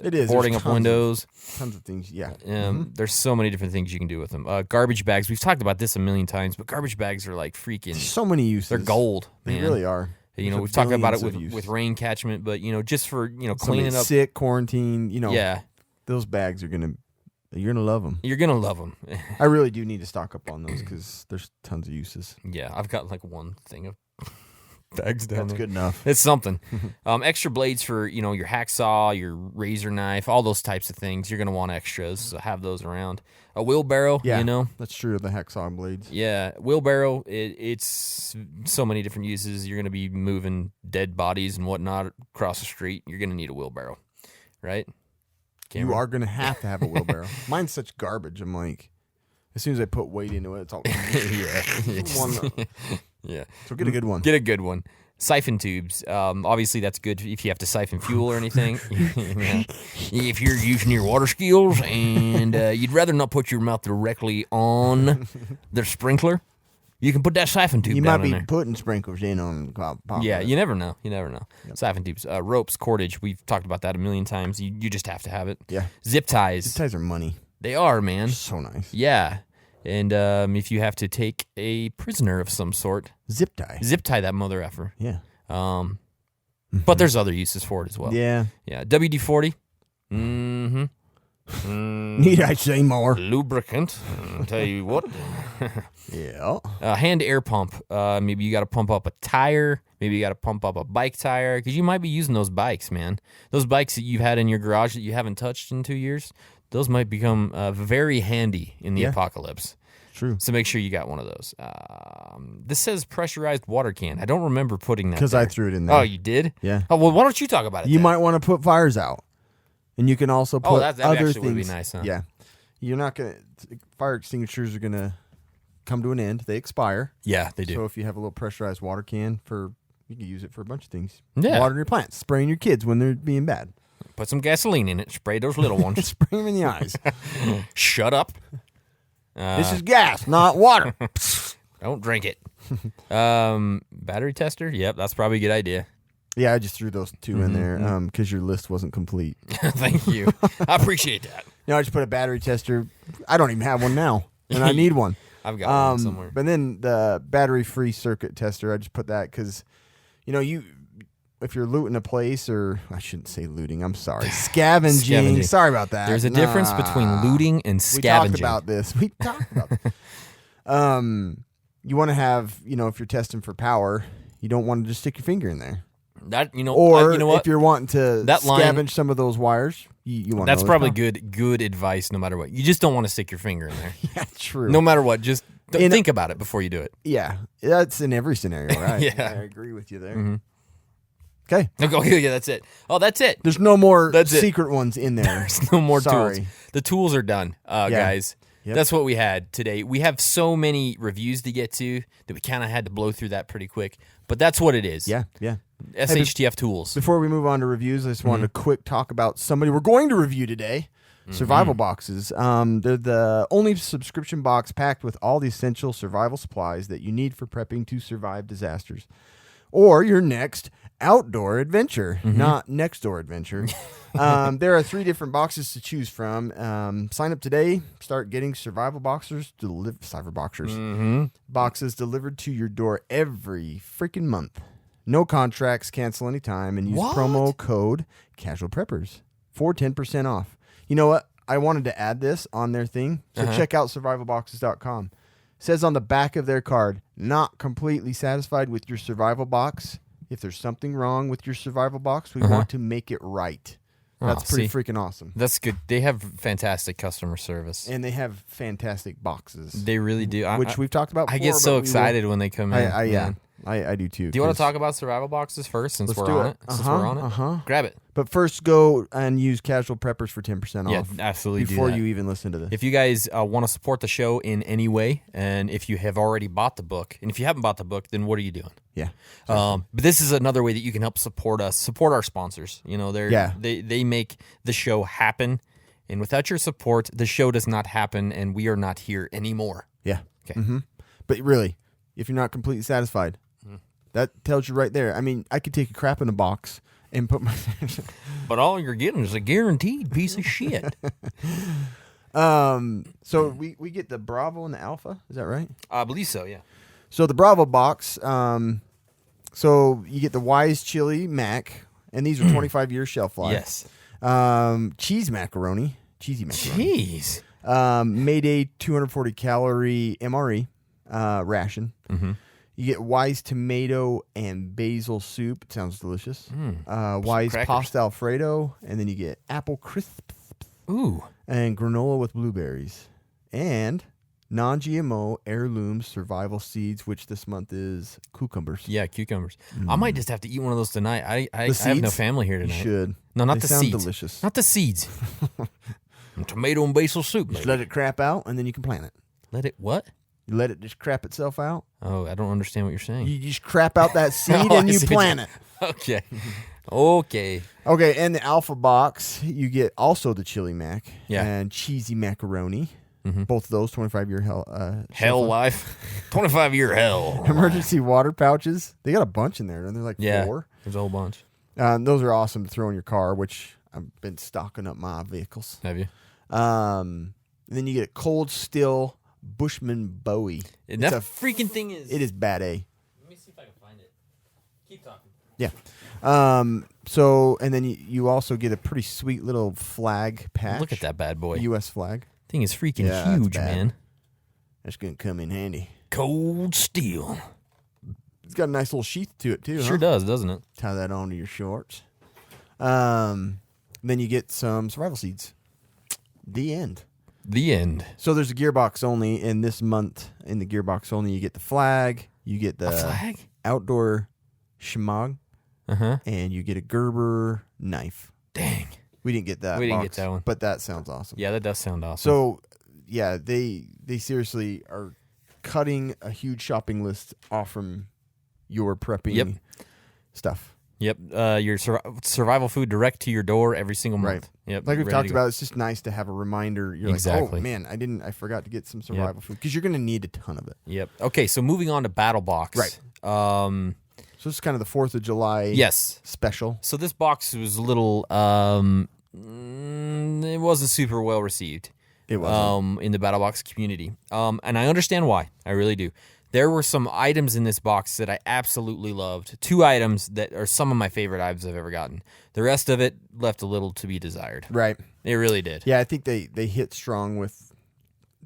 Speaker 4: It is.
Speaker 3: Boarding
Speaker 4: There's
Speaker 3: up windows.
Speaker 4: Tons of things. Yeah.
Speaker 3: There's so many different things you can do with them. Garbage bags. We've talked about this a million times, but garbage bags are like freaking.
Speaker 4: So many uses.
Speaker 3: They're gold.
Speaker 4: They
Speaker 3: Man.
Speaker 4: really are.
Speaker 3: You know,
Speaker 4: There's
Speaker 3: we've talked about it
Speaker 4: billions of
Speaker 3: with
Speaker 4: use.
Speaker 3: rain catchment, but, you know, just for, you know,
Speaker 4: Somebody's
Speaker 3: cleaning up.
Speaker 4: sick, quarantine, you know.
Speaker 3: Yeah.
Speaker 4: Those bags you're going to love them.
Speaker 3: You're going to love them.
Speaker 4: I really do need to stock up on those because there's tons of uses.
Speaker 3: Yeah, I've got like one thing of bags down
Speaker 4: That's
Speaker 3: there.
Speaker 4: good enough.
Speaker 3: It's something. Extra blades for, you know, your hacksaw, your razor knife, all those types of things. You're going to want extras, so have those around. A wheelbarrow,
Speaker 4: Yeah,
Speaker 3: you know.
Speaker 4: that's true. The hacksaw blades.
Speaker 3: Yeah, wheelbarrow, it's so many different uses. You're going to be moving dead bodies and whatnot across the street. You're going to need a wheelbarrow, right?
Speaker 4: You are going to have a wheelbarrow. Mine's such garbage. I'm like, as soon as I put weight into it, it's all.
Speaker 3: Yeah. Yeah.
Speaker 4: So get a good one.
Speaker 3: Get a good one. Siphon tubes. Obviously, that's good if you have to siphon fuel or anything. Yeah. If you're using your water skills and you'd rather not put your mouth directly on the sprinkler, you can put that siphon tube
Speaker 4: You
Speaker 3: down
Speaker 4: might
Speaker 3: in
Speaker 4: be
Speaker 3: there.
Speaker 4: putting sprinklers in on pop.
Speaker 3: Yeah, you never know. You never know. Siphon tubes. Ropes, cordage. We've talked about that a million times. You just have to have it.
Speaker 4: Yeah.
Speaker 3: Zip ties.
Speaker 4: These ties are money.
Speaker 3: They are, man.
Speaker 4: So nice.
Speaker 3: Yeah. And if you have to take a prisoner of some sort,
Speaker 4: Zip tie.
Speaker 3: zip tie that mother effer.
Speaker 4: Yeah.
Speaker 3: But there's other uses for it as well.
Speaker 4: Yeah.
Speaker 3: Yeah. WD-40.
Speaker 4: Need I say more?
Speaker 3: Lubricant. I'll tell you what.
Speaker 4: Yeah.
Speaker 3: Hand air pump. Maybe you got to pump up a tire. Maybe you got to pump up a bike tire because you might be using those bikes, man. Those bikes that you've had in your garage that you haven't touched in 2 years, those might become very handy in the
Speaker 4: Yeah.
Speaker 3: apocalypse.
Speaker 4: True.
Speaker 3: So make sure you got one of those. This says pressurized water can. I don't remember putting that
Speaker 4: Because I
Speaker 3: there.
Speaker 4: threw it in there.
Speaker 3: Oh, you did?
Speaker 4: Yeah.
Speaker 3: Oh, well, why don't you talk about it
Speaker 4: You
Speaker 3: then?
Speaker 4: might want to put fires out. And you can also put
Speaker 3: that
Speaker 4: other
Speaker 3: actually would be
Speaker 4: things.
Speaker 3: nice, huh?
Speaker 4: Yeah. You're not going to, fire extinguishers are going to come to an end. They expire.
Speaker 3: Yeah, they do.
Speaker 4: So if you have a little pressurized water can you can use it for a bunch of things.
Speaker 3: Yeah.
Speaker 4: Watering your plants, spraying your kids when they're being bad.
Speaker 3: Put some gasoline in it. Spray those little ones.
Speaker 4: Spray them in the eyes.
Speaker 3: Shut up.
Speaker 4: This is gas, not water.
Speaker 3: Don't drink it. Battery tester? Yep, that's probably a good idea.
Speaker 4: Yeah, I just threw those two in there because your list wasn't complete.
Speaker 3: Thank you. I appreciate that.
Speaker 4: I just put a battery tester. I don't even have one now, and I need one.
Speaker 3: I've got one somewhere.
Speaker 4: But then the battery-free circuit tester, I just put that because, if you're looting a place, or I shouldn't say looting, I'm sorry, scavenging.
Speaker 3: Scavenging.
Speaker 4: Sorry about that.
Speaker 3: There's a difference between looting and scavenging.
Speaker 4: We talked about this. You want to have, if you're testing for power, you don't want to just stick your finger in there.
Speaker 3: That you know
Speaker 4: Or if you're wanting to
Speaker 3: That line-
Speaker 4: scavenge some of those wires, you want.
Speaker 3: That's
Speaker 4: to know
Speaker 3: probably
Speaker 4: power.
Speaker 3: good advice no matter what. You just don't want to stick your finger in there.
Speaker 4: Yeah, true.
Speaker 3: No matter what, just
Speaker 4: In-
Speaker 3: think about it before you do it.
Speaker 4: Yeah, that's in every scenario, right?
Speaker 3: Yeah.
Speaker 4: I agree with you there. Okay.
Speaker 3: Okay, yeah, that's it. Oh, that's it.
Speaker 4: There's no more
Speaker 3: That's it.
Speaker 4: secret ones in there.
Speaker 3: There's no more
Speaker 4: Sorry.
Speaker 3: tools. The tools are done, guys.
Speaker 4: Yep.
Speaker 3: That's what we had today. We have so many reviews to get to that we kind of had to blow through that pretty quick. But that's what it is.
Speaker 4: Yeah, yeah.
Speaker 3: SHTF Tools.
Speaker 4: Before we move on to reviews, I just wanted to quick talk about somebody we're going to review today. Survival boxes. They're the only subscription box packed with all the essential survival supplies that you need for prepping to survive disasters. Or your next outdoor adventure, not next door adventure. There are 3 different boxes to choose from. Sign up today. Start getting survival boxes boxes delivered to your door every freaking month. No contracts, cancel anytime, and use
Speaker 3: What?
Speaker 4: promo code Casual Preppers for 10% off. You know what? I wanted to add this on their thing, so check out survivalboxes.com. Says on the back of their card, not completely satisfied with your survival box. If there's something wrong with your survival box, we want to make it right. That's pretty freaking awesome.
Speaker 3: That's good. They have fantastic customer service.
Speaker 4: And they have fantastic boxes.
Speaker 3: They really do.
Speaker 4: Which we've talked about
Speaker 3: I
Speaker 4: before.
Speaker 3: get so
Speaker 4: but we will-
Speaker 3: excited when they come in.
Speaker 4: I do too.
Speaker 3: Do you want
Speaker 4: 'cause-
Speaker 3: to talk about survival boxes first since
Speaker 4: Let's
Speaker 3: we're
Speaker 4: do
Speaker 3: on
Speaker 4: it.
Speaker 3: it? Since we're on it? Grab it.
Speaker 4: But first, go and use Casual Preppers for 10%
Speaker 3: Yeah,
Speaker 4: off.
Speaker 3: absolutely do
Speaker 4: Before
Speaker 3: that.
Speaker 4: you even listen to this.
Speaker 3: If you guys want to support the show in any way, and if you have already bought the book, and if you haven't bought the book, then what are you doing?
Speaker 4: Yeah.
Speaker 3: But this is another way that you can help support us, support our sponsors. You know, they make the show happen, and without your support, the show does not happen, and we are not here anymore.
Speaker 4: Yeah.
Speaker 3: Okay.
Speaker 4: But really, if you're not completely satisfied, that tells you right there. I mean, I could take a crap in a box and put my...
Speaker 3: But all you're getting is a guaranteed piece of shit.
Speaker 4: So we get the Bravo and the Alpha. Is that right?
Speaker 3: I believe so. Yeah.
Speaker 4: So the Bravo box So you get the Wise Chili Mac, and these are 25-year shelf life.
Speaker 3: Yes.
Speaker 4: Cheesy macaroni.
Speaker 3: Jeez.
Speaker 4: Mayday 240 calorie MRE ration.
Speaker 3: Mm-hmm.
Speaker 4: You get Wise tomato and basil soup. It sounds delicious. Wise
Speaker 3: crackers.
Speaker 4: pasta Alfredo, and then you get apple crisps
Speaker 3: Ooh.
Speaker 4: and granola with blueberries, and non-GMO heirloom survival seeds, which this month is cucumbers.
Speaker 3: Yeah, cucumbers. I might just have to eat one of those tonight. I have no
Speaker 4: seeds?
Speaker 3: family here
Speaker 4: You
Speaker 3: tonight.
Speaker 4: should.
Speaker 3: No, not
Speaker 4: They
Speaker 3: the
Speaker 4: sound
Speaker 3: seeds.
Speaker 4: delicious.
Speaker 3: Not the seeds. Tomato and basil soup.
Speaker 4: Just
Speaker 3: Maybe.
Speaker 4: let it crap out, and then you can plant it.
Speaker 3: Let it what?
Speaker 4: You let it just crap itself out.
Speaker 3: Oh, I don't understand what you're saying.
Speaker 4: You just crap out that seed,
Speaker 3: Oh,
Speaker 4: and
Speaker 3: I
Speaker 4: you
Speaker 3: see what
Speaker 4: plant
Speaker 3: you-
Speaker 4: it.
Speaker 3: Okay. Okay.
Speaker 4: Okay, and the Alpha Box, you get also the Chili Mac
Speaker 3: Yeah.
Speaker 4: and cheesy macaroni.
Speaker 3: Mhm.
Speaker 4: Both of those 25-year
Speaker 3: Hell
Speaker 4: shelf life.
Speaker 3: life. 25-year hell.
Speaker 4: Emergency water pouches. They got a bunch in there, and they're like
Speaker 3: Yeah.
Speaker 4: 4.
Speaker 3: There's a whole bunch.
Speaker 4: Those are awesome to throw in your car, which I've been stocking up my vehicles.
Speaker 3: Have you?
Speaker 4: And then you get a Cold Still Bushman Bowie.
Speaker 3: And
Speaker 4: It's
Speaker 3: that
Speaker 4: a
Speaker 3: freaking thing is.
Speaker 4: It is bad A.
Speaker 3: Let me see if I can find it. Keep talking.
Speaker 4: Yeah. So, and then you also get a pretty sweet little flag patch.
Speaker 3: Look at that bad boy.
Speaker 4: U.S. flag.
Speaker 3: Thing is freaking
Speaker 4: Yeah, that's
Speaker 3: huge,
Speaker 4: bad.
Speaker 3: man.
Speaker 4: That's going to come in handy.
Speaker 3: Cold steel.
Speaker 4: It's got a nice little sheath to it, too.
Speaker 3: Sure does, doesn't it?
Speaker 4: Tie that onto your shorts. Then you get some survival seeds. The end.
Speaker 3: The end.
Speaker 4: So there's a gearbox only, and this month in the gearbox only, you get the flag, you get the
Speaker 3: A flag?
Speaker 4: outdoor shemagh,
Speaker 3: Uh-huh.
Speaker 4: and you get a Gerber knife.
Speaker 3: Dang.
Speaker 4: We didn't get that.
Speaker 3: We didn't
Speaker 4: box,
Speaker 3: get that one.
Speaker 4: but that sounds awesome.
Speaker 3: Yeah, that does sound awesome.
Speaker 4: So, yeah, they seriously are cutting a huge shopping list off from your prepping
Speaker 3: Yep.
Speaker 4: stuff.
Speaker 3: Yep. Your survival food direct to your door every single month.
Speaker 4: Right.
Speaker 3: Yep.
Speaker 4: Like we've
Speaker 3: ready
Speaker 4: talked
Speaker 3: to go.
Speaker 4: about, it's just nice to have a reminder. You're
Speaker 3: Exactly.
Speaker 4: like, oh man, I forgot to get some survival food, because you're going to need a ton of it.
Speaker 3: Yep. Okay, so moving on to Battle Box.
Speaker 4: Right. So this is kind of the 4th of July
Speaker 3: Yes.
Speaker 4: special.
Speaker 3: So this box was a little it wasn't super well received.
Speaker 4: It wasn't.
Speaker 3: In the Battle Box community. And I understand why. I really do. There were some items in this box that I absolutely loved. 2 items that are some of my favorite items I've ever gotten. The rest of it left a little to be desired.
Speaker 4: Right.
Speaker 3: It really did.
Speaker 4: Yeah, I think they hit strong with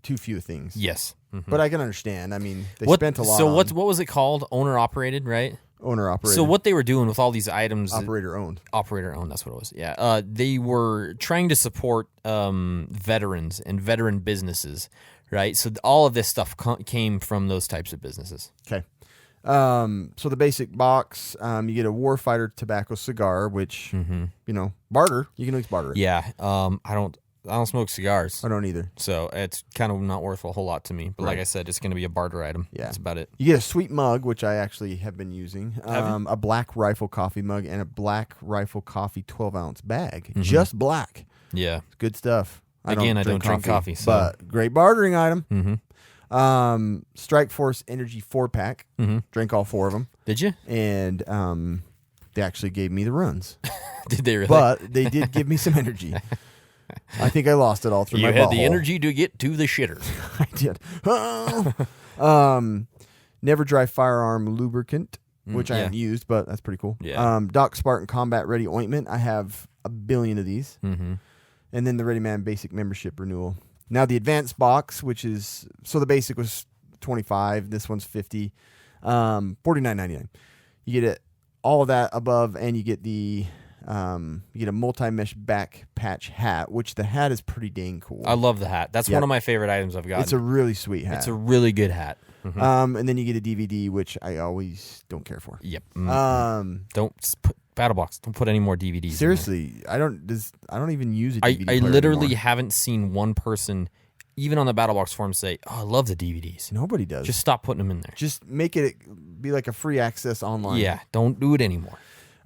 Speaker 4: too few things.
Speaker 3: Yes. Mhm.
Speaker 4: But I can understand. I mean, they
Speaker 3: What-
Speaker 4: spent a lot
Speaker 3: So
Speaker 4: on
Speaker 3: what was it called? Owner operated, right?
Speaker 4: owner operator.
Speaker 3: So what they were doing with all these items,
Speaker 4: operator owned.
Speaker 3: operator owned. That's what it was. Yeah. They were trying to support veterans and veteran businesses, right? So all of this stuff came from those types of businesses.
Speaker 4: Okay. So the basic box, you get a Warfighter tobacco cigar, which barter. You can always barter it.
Speaker 3: Yeah. I don't smoke cigars,
Speaker 4: I don't either.
Speaker 3: so it's kind of not worth a whole lot to me. But like
Speaker 4: Right.
Speaker 3: I said, it's going to be a barter item.
Speaker 4: Yeah.
Speaker 3: That's about it.
Speaker 4: You get a sweet mug, which I actually have been using. A Black Rifle coffee mug and a Black Rifle coffee 12-ounce bag. Just black.
Speaker 3: Yeah.
Speaker 4: Good stuff.
Speaker 3: Again, I don't drink coffee, so-
Speaker 4: but great bartering item.
Speaker 3: Mm-hmm.
Speaker 4: Strike Force Energy 4-pack. Drank all 4 of them,
Speaker 3: Did you?
Speaker 4: and they actually gave me the runs.
Speaker 3: Did they really?
Speaker 4: But they did give me some energy. I think I lost it all through
Speaker 3: you
Speaker 4: my
Speaker 3: had the
Speaker 4: butthole.
Speaker 3: energy to get to the shitter.
Speaker 4: I did. Never Dry Firearm Lubricant, which I
Speaker 3: yeah.
Speaker 4: haven't used, but that's pretty cool.
Speaker 3: Yeah.
Speaker 4: Doc Spartan Combat Ready Ointment. I have a billion of these.
Speaker 3: Mm-hmm.
Speaker 4: And then the Ready Man Basic Membership Renewal. Now the Advanced Box, which is, so the basic was $25. This one's $50. $49.99. You get it, all of that above, and you get the you get a multi-mesh back patch hat, which the hat is pretty dang cool.
Speaker 3: I love the hat. That's
Speaker 4: Yep.
Speaker 3: one of my favorite items I've got.
Speaker 4: It's a really sweet hat.
Speaker 3: It's a really good hat. Mhm.
Speaker 4: And then you get a DVD, which I always don't care for.
Speaker 3: Yep. Don't put BattleBox. Don't put any more DVDs. in there.
Speaker 4: Seriously, I don't even use a DVD.
Speaker 3: I
Speaker 4: player
Speaker 3: literally
Speaker 4: anymore.
Speaker 3: haven't seen one person, even on the BattleBox forum, say, "Oh, I love the DVDs."
Speaker 4: Nobody does.
Speaker 3: Just stop putting them in there.
Speaker 4: Just make it be like a free access online.
Speaker 3: Yeah, don't do it anymore.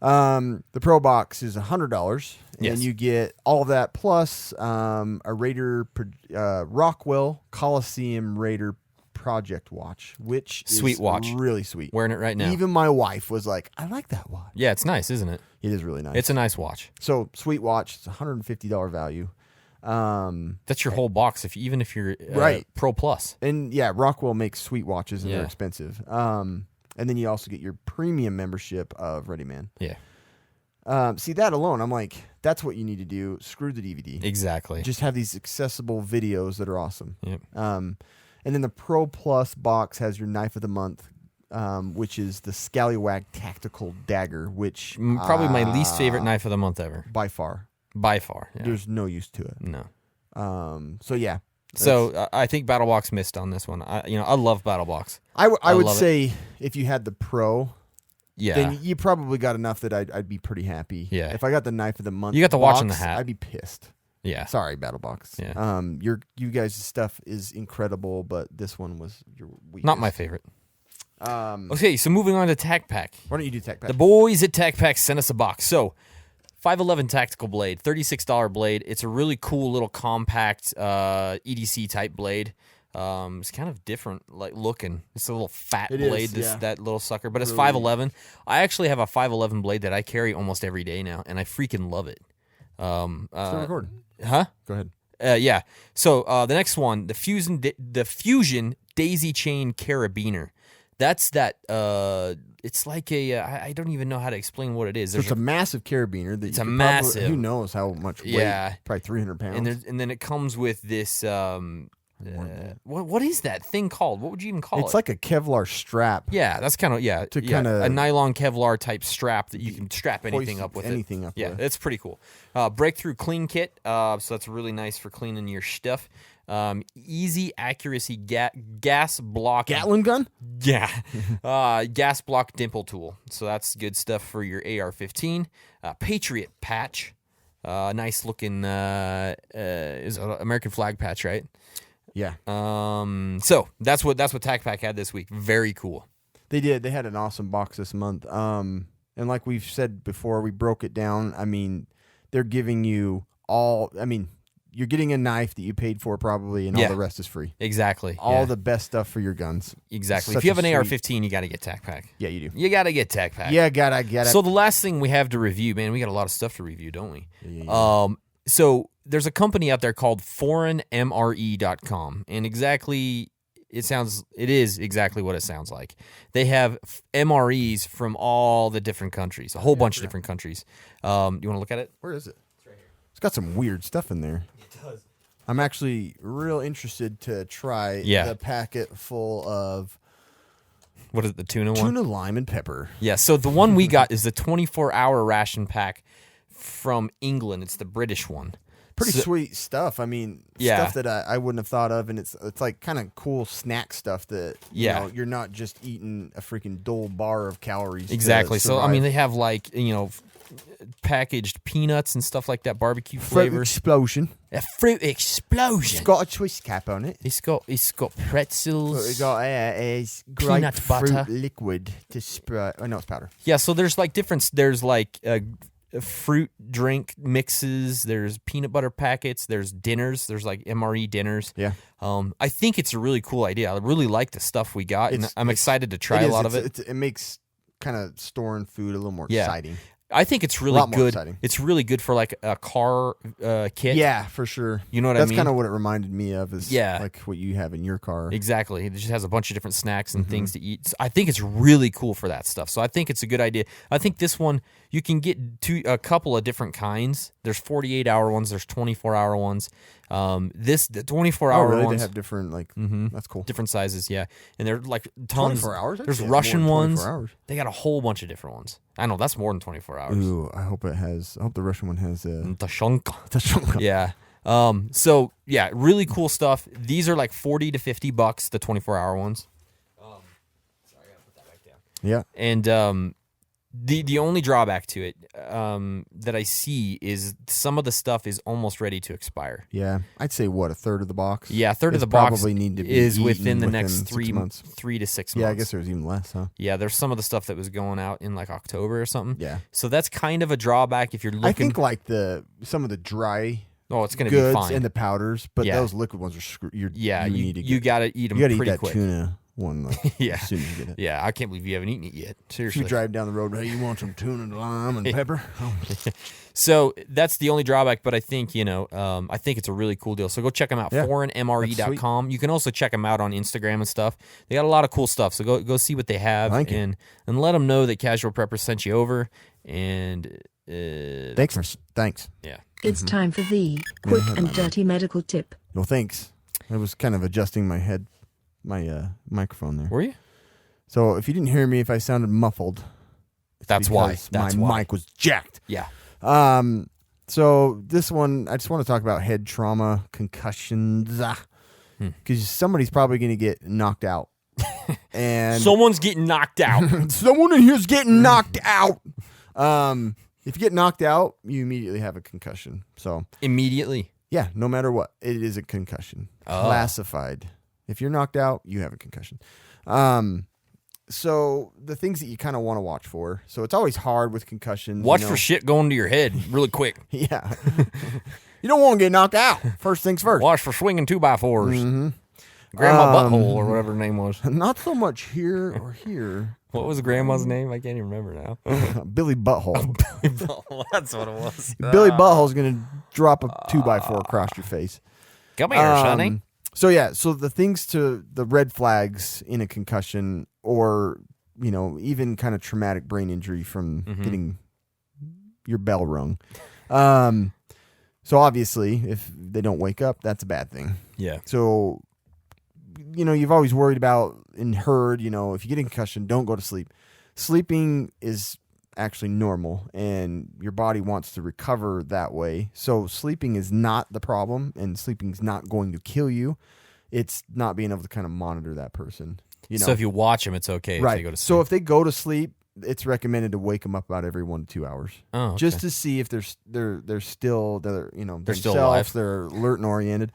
Speaker 4: The Pro Box is $100,
Speaker 3: Yes.
Speaker 4: and you get all of that plus a Raider Rockwell Coliseum Raider Project Watch, which
Speaker 3: Sweet
Speaker 4: is
Speaker 3: watch.
Speaker 4: really sweet.
Speaker 3: Wearing it right now.
Speaker 4: Even my wife was like, "I like that watch."
Speaker 3: Yeah, it's nice, isn't it?
Speaker 4: It is really nice.
Speaker 3: It's a nice watch.
Speaker 4: So sweet watch. It's $150 value.
Speaker 3: That's your whole box, even if you're
Speaker 4: Right.
Speaker 3: Pro Plus.
Speaker 4: And yeah, Rockwell makes sweet watches, and
Speaker 3: Yeah.
Speaker 4: they're expensive. And then you also get your premium membership of Ready Man.
Speaker 3: Yeah.
Speaker 4: See, that alone, I'm like, that's what you need to do. Screw the DVD.
Speaker 3: Exactly.
Speaker 4: Just have these accessible videos that are awesome.
Speaker 3: Yep.
Speaker 4: And then the Pro Plus box has your knife of the month, which is the Scallywag Tactical Dagger, which
Speaker 3: Probably my least favorite knife of the month ever.
Speaker 4: by far.
Speaker 3: By far. Yeah.
Speaker 4: There's no use to it.
Speaker 3: No.
Speaker 4: So yeah.
Speaker 3: So I think BattleBox missed on this one. I love BattleBox.
Speaker 4: I would
Speaker 3: love
Speaker 4: say if you had the Pro,
Speaker 3: Yeah.
Speaker 4: then you probably got enough that I'd be pretty happy.
Speaker 3: Yeah.
Speaker 4: If I got the knife of the month,
Speaker 3: You got the watch and the
Speaker 4: box,
Speaker 3: hat.
Speaker 4: I'd be pissed.
Speaker 3: Yeah.
Speaker 4: Sorry, BattleBox.
Speaker 3: Yeah.
Speaker 4: You guys' stuff is incredible, but this one was your weakest.
Speaker 3: Not my favorite. Okay, so moving on to Tac Pack.
Speaker 4: Why don't you do Tech Pack?
Speaker 3: The boys at Tac Pack sent us a box. So, 511 tactical blade, $36 blade. It's a really cool little compact EDC type blade. It's kind of different, like looking. It's a little fat blade, that little sucker, but it's
Speaker 4: Really.
Speaker 3: 511. I actually have a 511 blade that I carry almost every day now, and I freaking love it.
Speaker 4: Still recording.
Speaker 3: Huh?
Speaker 4: Go ahead.
Speaker 3: Yeah. So the next one, the Fusion Daisy Chain Carabiner. That's that. It's like I don't even know how to explain what it is.
Speaker 4: So it's a massive carabiner. That
Speaker 3: It's
Speaker 4: you
Speaker 3: a
Speaker 4: could
Speaker 3: massive-
Speaker 4: Probably, who knows how much weight?
Speaker 3: Yeah.
Speaker 4: Probably 300 pounds.
Speaker 3: and then it comes with this. What is that thing called? What would you even call it?
Speaker 4: It's like a Kevlar strap.
Speaker 3: Yeah, that's kind of
Speaker 4: kinda-
Speaker 3: a nylon Kevlar type strap that you can strap anything
Speaker 4: hoist
Speaker 3: up with.
Speaker 4: anything up
Speaker 3: Yeah,
Speaker 4: with.
Speaker 3: it's pretty cool. Breakthrough clean kit. So that's really nice for cleaning your stuff. Easy accuracy gas block.
Speaker 4: Gatling gun?
Speaker 3: Yeah. Gas block dimple tool. So that's good stuff for your AR-15. Patriot patch. Nice looking is an American flag patch, right?
Speaker 4: Yeah.
Speaker 3: So that's what Tac Pack had this week. Very cool.
Speaker 4: They did. They had an awesome box this month. And like we've said before, we broke it down. I mean, they're giving you you're getting a knife that you paid for probably, and all the rest is free.
Speaker 3: Exactly.
Speaker 4: All the best stuff for your guns.
Speaker 3: Exactly.
Speaker 4: Such
Speaker 3: If you have
Speaker 4: a
Speaker 3: an
Speaker 4: sweet-
Speaker 3: AR-15, you got to get Tac Pack.
Speaker 4: Yeah, you do.
Speaker 3: You got to get Tac Pack.
Speaker 4: Yeah, gotta get it.
Speaker 3: So the last thing we have to review, man, we got a lot of stuff to review, don't we?
Speaker 4: Yeah.
Speaker 3: So there's a company out there called foreignmre.com, and it is exactly what it sounds like. They have MREs from all the different countries, a whole bunch of different countries. You want to look at it?
Speaker 4: Where is it? It's right here. It's got some weird stuff in there. It does. I'm actually real interested to try the packet full of
Speaker 3: What is it, the tuna one?
Speaker 4: tuna, lime, and pepper.
Speaker 3: Yeah, so the one we got is the 24-hour ration pack from England. It's the British one.
Speaker 4: Pretty
Speaker 3: So-
Speaker 4: sweet stuff. I mean,
Speaker 3: Yeah.
Speaker 4: stuff that I wouldn't have thought of, and it's like kind of cool snack stuff that you're not just eating a freaking dull bar of calories. to
Speaker 3: Exactly. So, I
Speaker 4: survive.
Speaker 3: mean, they have like, packaged peanuts and stuff like that, barbecue
Speaker 4: fruit
Speaker 3: flavors.
Speaker 4: explosion.
Speaker 3: A fruit explosion.
Speaker 4: It's got a twist cap on it.
Speaker 3: It's got pretzels.
Speaker 4: What we got here is
Speaker 3: Peanut
Speaker 4: grapefruit
Speaker 3: butter.
Speaker 4: liquid to spray. Oh no, it's powder.
Speaker 3: Yeah, so there's like there's like fruit drink mixes, there's peanut butter packets, there's dinners, there's like MRE dinners.
Speaker 4: Yeah.
Speaker 3: I think it's a really cool idea. I really like the stuff we got, and I'm excited to try
Speaker 4: It
Speaker 3: a
Speaker 4: is.
Speaker 3: lot of it.
Speaker 4: It makes kind of storing food a little more
Speaker 3: Yeah.
Speaker 4: exciting.
Speaker 3: I think it's really
Speaker 4: lot more
Speaker 3: good.
Speaker 4: exciting.
Speaker 3: It's really good for like a car kit.
Speaker 4: Yeah, for sure.
Speaker 3: You know what I
Speaker 4: That's
Speaker 3: mean?
Speaker 4: kind of what it reminded me of. Is
Speaker 3: Yeah.
Speaker 4: like what you have in your car.
Speaker 3: Exactly. It just has a bunch of different snacks
Speaker 4: Mm-hmm.
Speaker 3: and things to eat. So I think it's really cool for that stuff. So I think it's a good idea. I think this one, you can get a couple of different kinds. There's 48-hour ones. There's 24-hour ones. The 24-hour
Speaker 4: Oh, really?
Speaker 3: ones.
Speaker 4: They have different That's cool.
Speaker 3: Different sizes, yeah. And they're like tons.
Speaker 4: 24 hours?
Speaker 3: There's
Speaker 4: I'd say
Speaker 3: Russian
Speaker 4: more than
Speaker 3: ones.
Speaker 4: 24 hours.
Speaker 3: They got a whole bunch of different ones. I know, that's more than 24 hours.
Speaker 4: Ooh, I hope the Russian one has
Speaker 3: Tashonka. Yeah. So yeah, really cool stuff. These are like $40 to $50, the 24-hour ones. Sorry, I gotta put that back down.
Speaker 4: Yeah.
Speaker 3: And the only drawback to it that I see is some of the stuff is almost ready to expire.
Speaker 4: Yeah. I'd say a third of the box.
Speaker 3: Yeah, a third of
Speaker 4: It's
Speaker 3: the box
Speaker 4: probably need to be
Speaker 3: is
Speaker 4: eaten
Speaker 3: within the next
Speaker 4: 6
Speaker 3: 3
Speaker 4: months.
Speaker 3: 3 to 6 months.
Speaker 4: Yeah, I guess there's even less, huh?
Speaker 3: Yeah, there's some of the stuff that was going out in like October or something.
Speaker 4: Yeah.
Speaker 3: So that's kind of a drawback if you're looking.
Speaker 4: I think like some of the dry
Speaker 3: oh, it's going to be
Speaker 4: goods
Speaker 3: fine.
Speaker 4: and the powders, but
Speaker 3: Yeah.
Speaker 4: those liquid ones are screwed.
Speaker 3: Yeah, you
Speaker 4: need to
Speaker 3: got to eat them
Speaker 4: you gotta
Speaker 3: pretty
Speaker 4: eat that
Speaker 3: quick.
Speaker 4: tuna. one. Like,
Speaker 3: Yeah.
Speaker 4: as soon as you get it.
Speaker 3: Yeah, I can't believe you haven't eaten it yet.
Speaker 4: If
Speaker 3: Seriously.
Speaker 4: you drive down the road, hey, you want some tuna and lime and pepper? Oh.
Speaker 3: So that's the only drawback, but I think, I think it's a really cool deal. So go check them out,
Speaker 4: Yeah.
Speaker 3: foreignmre.com. You can also check them out on Instagram and stuff. They got a lot of cool stuff, so go see what they have
Speaker 4: Thank you.
Speaker 3: and let them know that Casual Prepper sent you over. And
Speaker 4: Thanks.
Speaker 3: yeah.
Speaker 5: It's time for the quick and dirty medical tip.
Speaker 4: No, thanks. I was kind of adjusting my microphone there.
Speaker 3: Were you?
Speaker 4: So if you didn't hear me, if I sounded muffled, it's
Speaker 3: That's why.
Speaker 4: because
Speaker 3: That's
Speaker 4: my
Speaker 3: why.
Speaker 4: mic was jacked.
Speaker 3: Yeah.
Speaker 4: So this one, I just want to talk about head trauma, concussions, because somebody's probably going to get knocked out, and
Speaker 3: Someone's getting knocked out.
Speaker 4: someone in here's getting knocked out. If you get knocked out, you immediately have a concussion. So
Speaker 3: Immediately.
Speaker 4: yeah, no matter what, it is a concussion.
Speaker 3: Oh.
Speaker 4: Classified. If you're knocked out, you have a concussion. So the things that you kind of want to watch for. So it's always hard with concussions.
Speaker 3: Watch for shit going to your head really quick.
Speaker 4: Yeah. You don't want to get knocked out. First things first.
Speaker 3: Watch for swinging 2x4s.
Speaker 4: Mm-hmm.
Speaker 3: Grandma Butthole or whatever her name was.
Speaker 4: Not so much here or here.
Speaker 3: What was grandma's name? I can't even remember now.
Speaker 4: Billy Butthole.
Speaker 3: That's what it was.
Speaker 4: Billy Butthole's going to drop a 2x4 across your face.
Speaker 3: Come here, sonny.
Speaker 4: So yeah, so the red flags in a concussion or, even kind of traumatic brain injury from getting your bell rung. So obviously, if they don't wake up, that's a bad thing.
Speaker 3: Yeah.
Speaker 4: So, you've always worried about and heard, if you get a concussion, don't go to sleep. Sleeping is actually normal and your body wants to recover that way. So sleeping is not the problem and sleeping is not going to kill you. It's not being able to kind of monitor that person.
Speaker 3: So if you watch them, it's okay if they go to sleep.
Speaker 4: So if they go to sleep, it's recommended to wake them up about every 1 to 2 hours.
Speaker 3: Oh, okay.
Speaker 4: Just to see if they're still
Speaker 3: still alive.
Speaker 4: They're alert and oriented.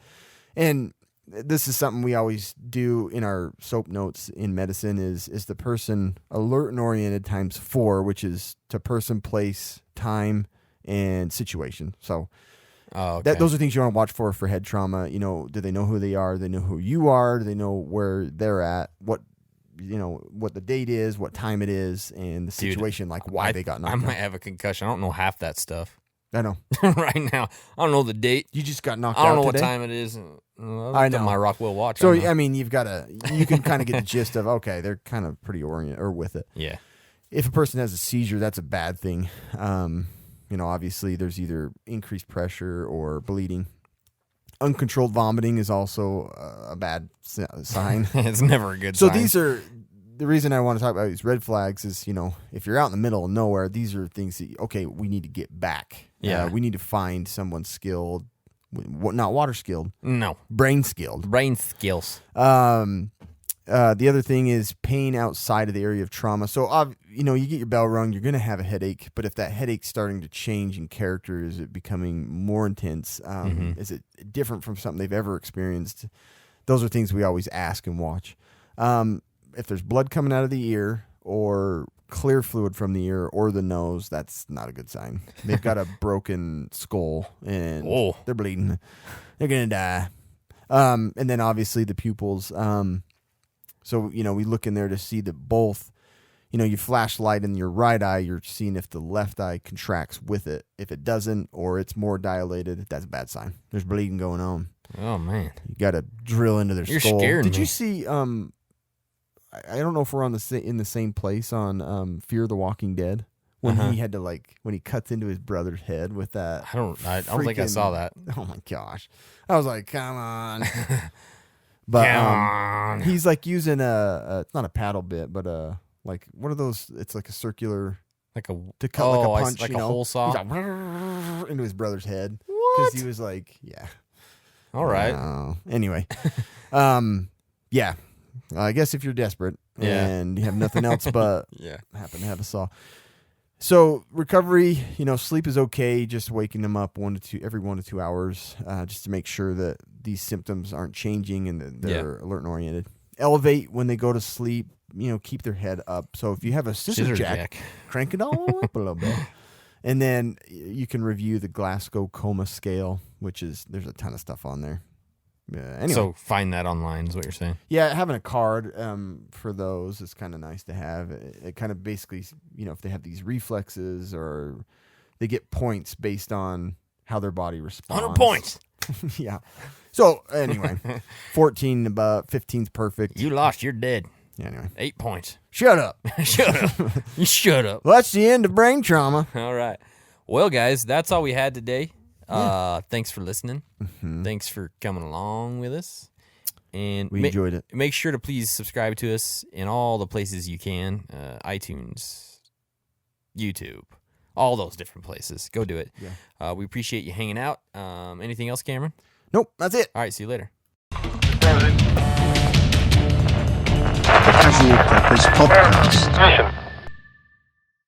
Speaker 4: And this is something we always do in our soap notes in medicine is the person alert and oriented times 4, which is to person, place, time, and situation. So those are things you want to watch for head trauma. Do they know who they are? Do they know who you are? Do they know where they're at? What the date is, what time it is, and the situation, like why they got knocked out.
Speaker 3: I might have a concussion. I don't know half that stuff.
Speaker 4: I know.
Speaker 3: Right now. I don't know the date.
Speaker 4: You just got knocked out
Speaker 3: I don't know
Speaker 4: today?
Speaker 3: what time it is.
Speaker 4: I know.
Speaker 3: My Rockwell watch.
Speaker 4: So, I mean, you can kind of get the gist of, okay, they're kind of pretty oriented or with it.
Speaker 3: Yeah.
Speaker 4: If a person has a seizure, that's a bad thing. Obviously there's either increased pressure or bleeding. Uncontrolled vomiting is also a bad sign.
Speaker 3: It's never a good sign.
Speaker 4: So these are the reason I want to talk about these red flags is, if you're out in the middle of nowhere, these are things that, okay, we need to get back.
Speaker 3: Yeah.
Speaker 4: We need to find someone skilled, not water skilled.
Speaker 3: No.
Speaker 4: Brain skilled.
Speaker 3: Brain skills.
Speaker 4: The other thing is pain outside of the area of trauma. So, you get your bell rung, you're going to have a headache. But if that headache's starting to change in character, is it becoming more intense? Is it different from something they've ever experienced? Those are things we always ask and watch. If there's blood coming out of the ear or clear fluid from the ear or the nose, that's not a good sign. They've got a broken skull and they're bleeding. They're going to die. And then obviously the pupils. So, we look in there to see that both, you flash light in your right eye, you're seeing if the left eye contracts with it. If it doesn't or it's more dilated, that's a bad sign. There's bleeding going on.
Speaker 3: Oh, man.
Speaker 4: You got to drill into their
Speaker 3: You're
Speaker 4: skull.
Speaker 3: scaring
Speaker 4: Did
Speaker 3: me.
Speaker 4: you see, I don't know if we're in the same place on Fear the Walking Dead when he had to when he cuts into his brother's head with that.
Speaker 3: I don't think I saw that.
Speaker 4: Oh my gosh. I was like, come on. But he's using it's not a paddle bit, but what are those? It's like a circular to cut like a punch,
Speaker 3: like a hole saw.
Speaker 4: He's into his brother's head
Speaker 3: What?
Speaker 4: because he was like, yeah.
Speaker 3: All right.
Speaker 4: Anyway, yeah. I guess if you're desperate and you have nothing else but happen to have a saw. So recovery, sleep is okay. Just waking them up every 1 to 2 hours, just to make sure that these symptoms aren't changing and that they're alert and oriented. Elevate when they go to sleep. Keep their head up. So if you have a scissor jack, crank it all up a little bit. And then you can review the Glasgow Coma Scale, which is there's a ton of stuff on there. Anyway.
Speaker 3: So find that online is what you're saying.
Speaker 4: Yeah, having a card for those is kind of nice to have. It kind of basically, if they have these reflexes or they get points based on how their body responds.
Speaker 3: 100 points.
Speaker 4: Yeah. So anyway, 14 above, 15's perfect.
Speaker 3: You lost. You're dead.
Speaker 4: Yeah, anyway.
Speaker 3: 8 points.
Speaker 4: Shut up.
Speaker 3: Shut up. You shut up.
Speaker 4: Well, that's the end of brain trauma.
Speaker 3: All right. Well, guys, that's all we had today. Thanks for listening.
Speaker 4: Mm-hmm.
Speaker 3: Thanks for coming along with us. And
Speaker 4: We enjoyed it.
Speaker 3: Make sure to please subscribe to us in all the places you can. iTunes, YouTube, all those different places. Go do it.
Speaker 4: Yeah.
Speaker 3: We appreciate you hanging out. Anything else, Cameron?
Speaker 4: Nope, that's it.
Speaker 3: All right, see you later.
Speaker 2: The Casual Preppers Podcast.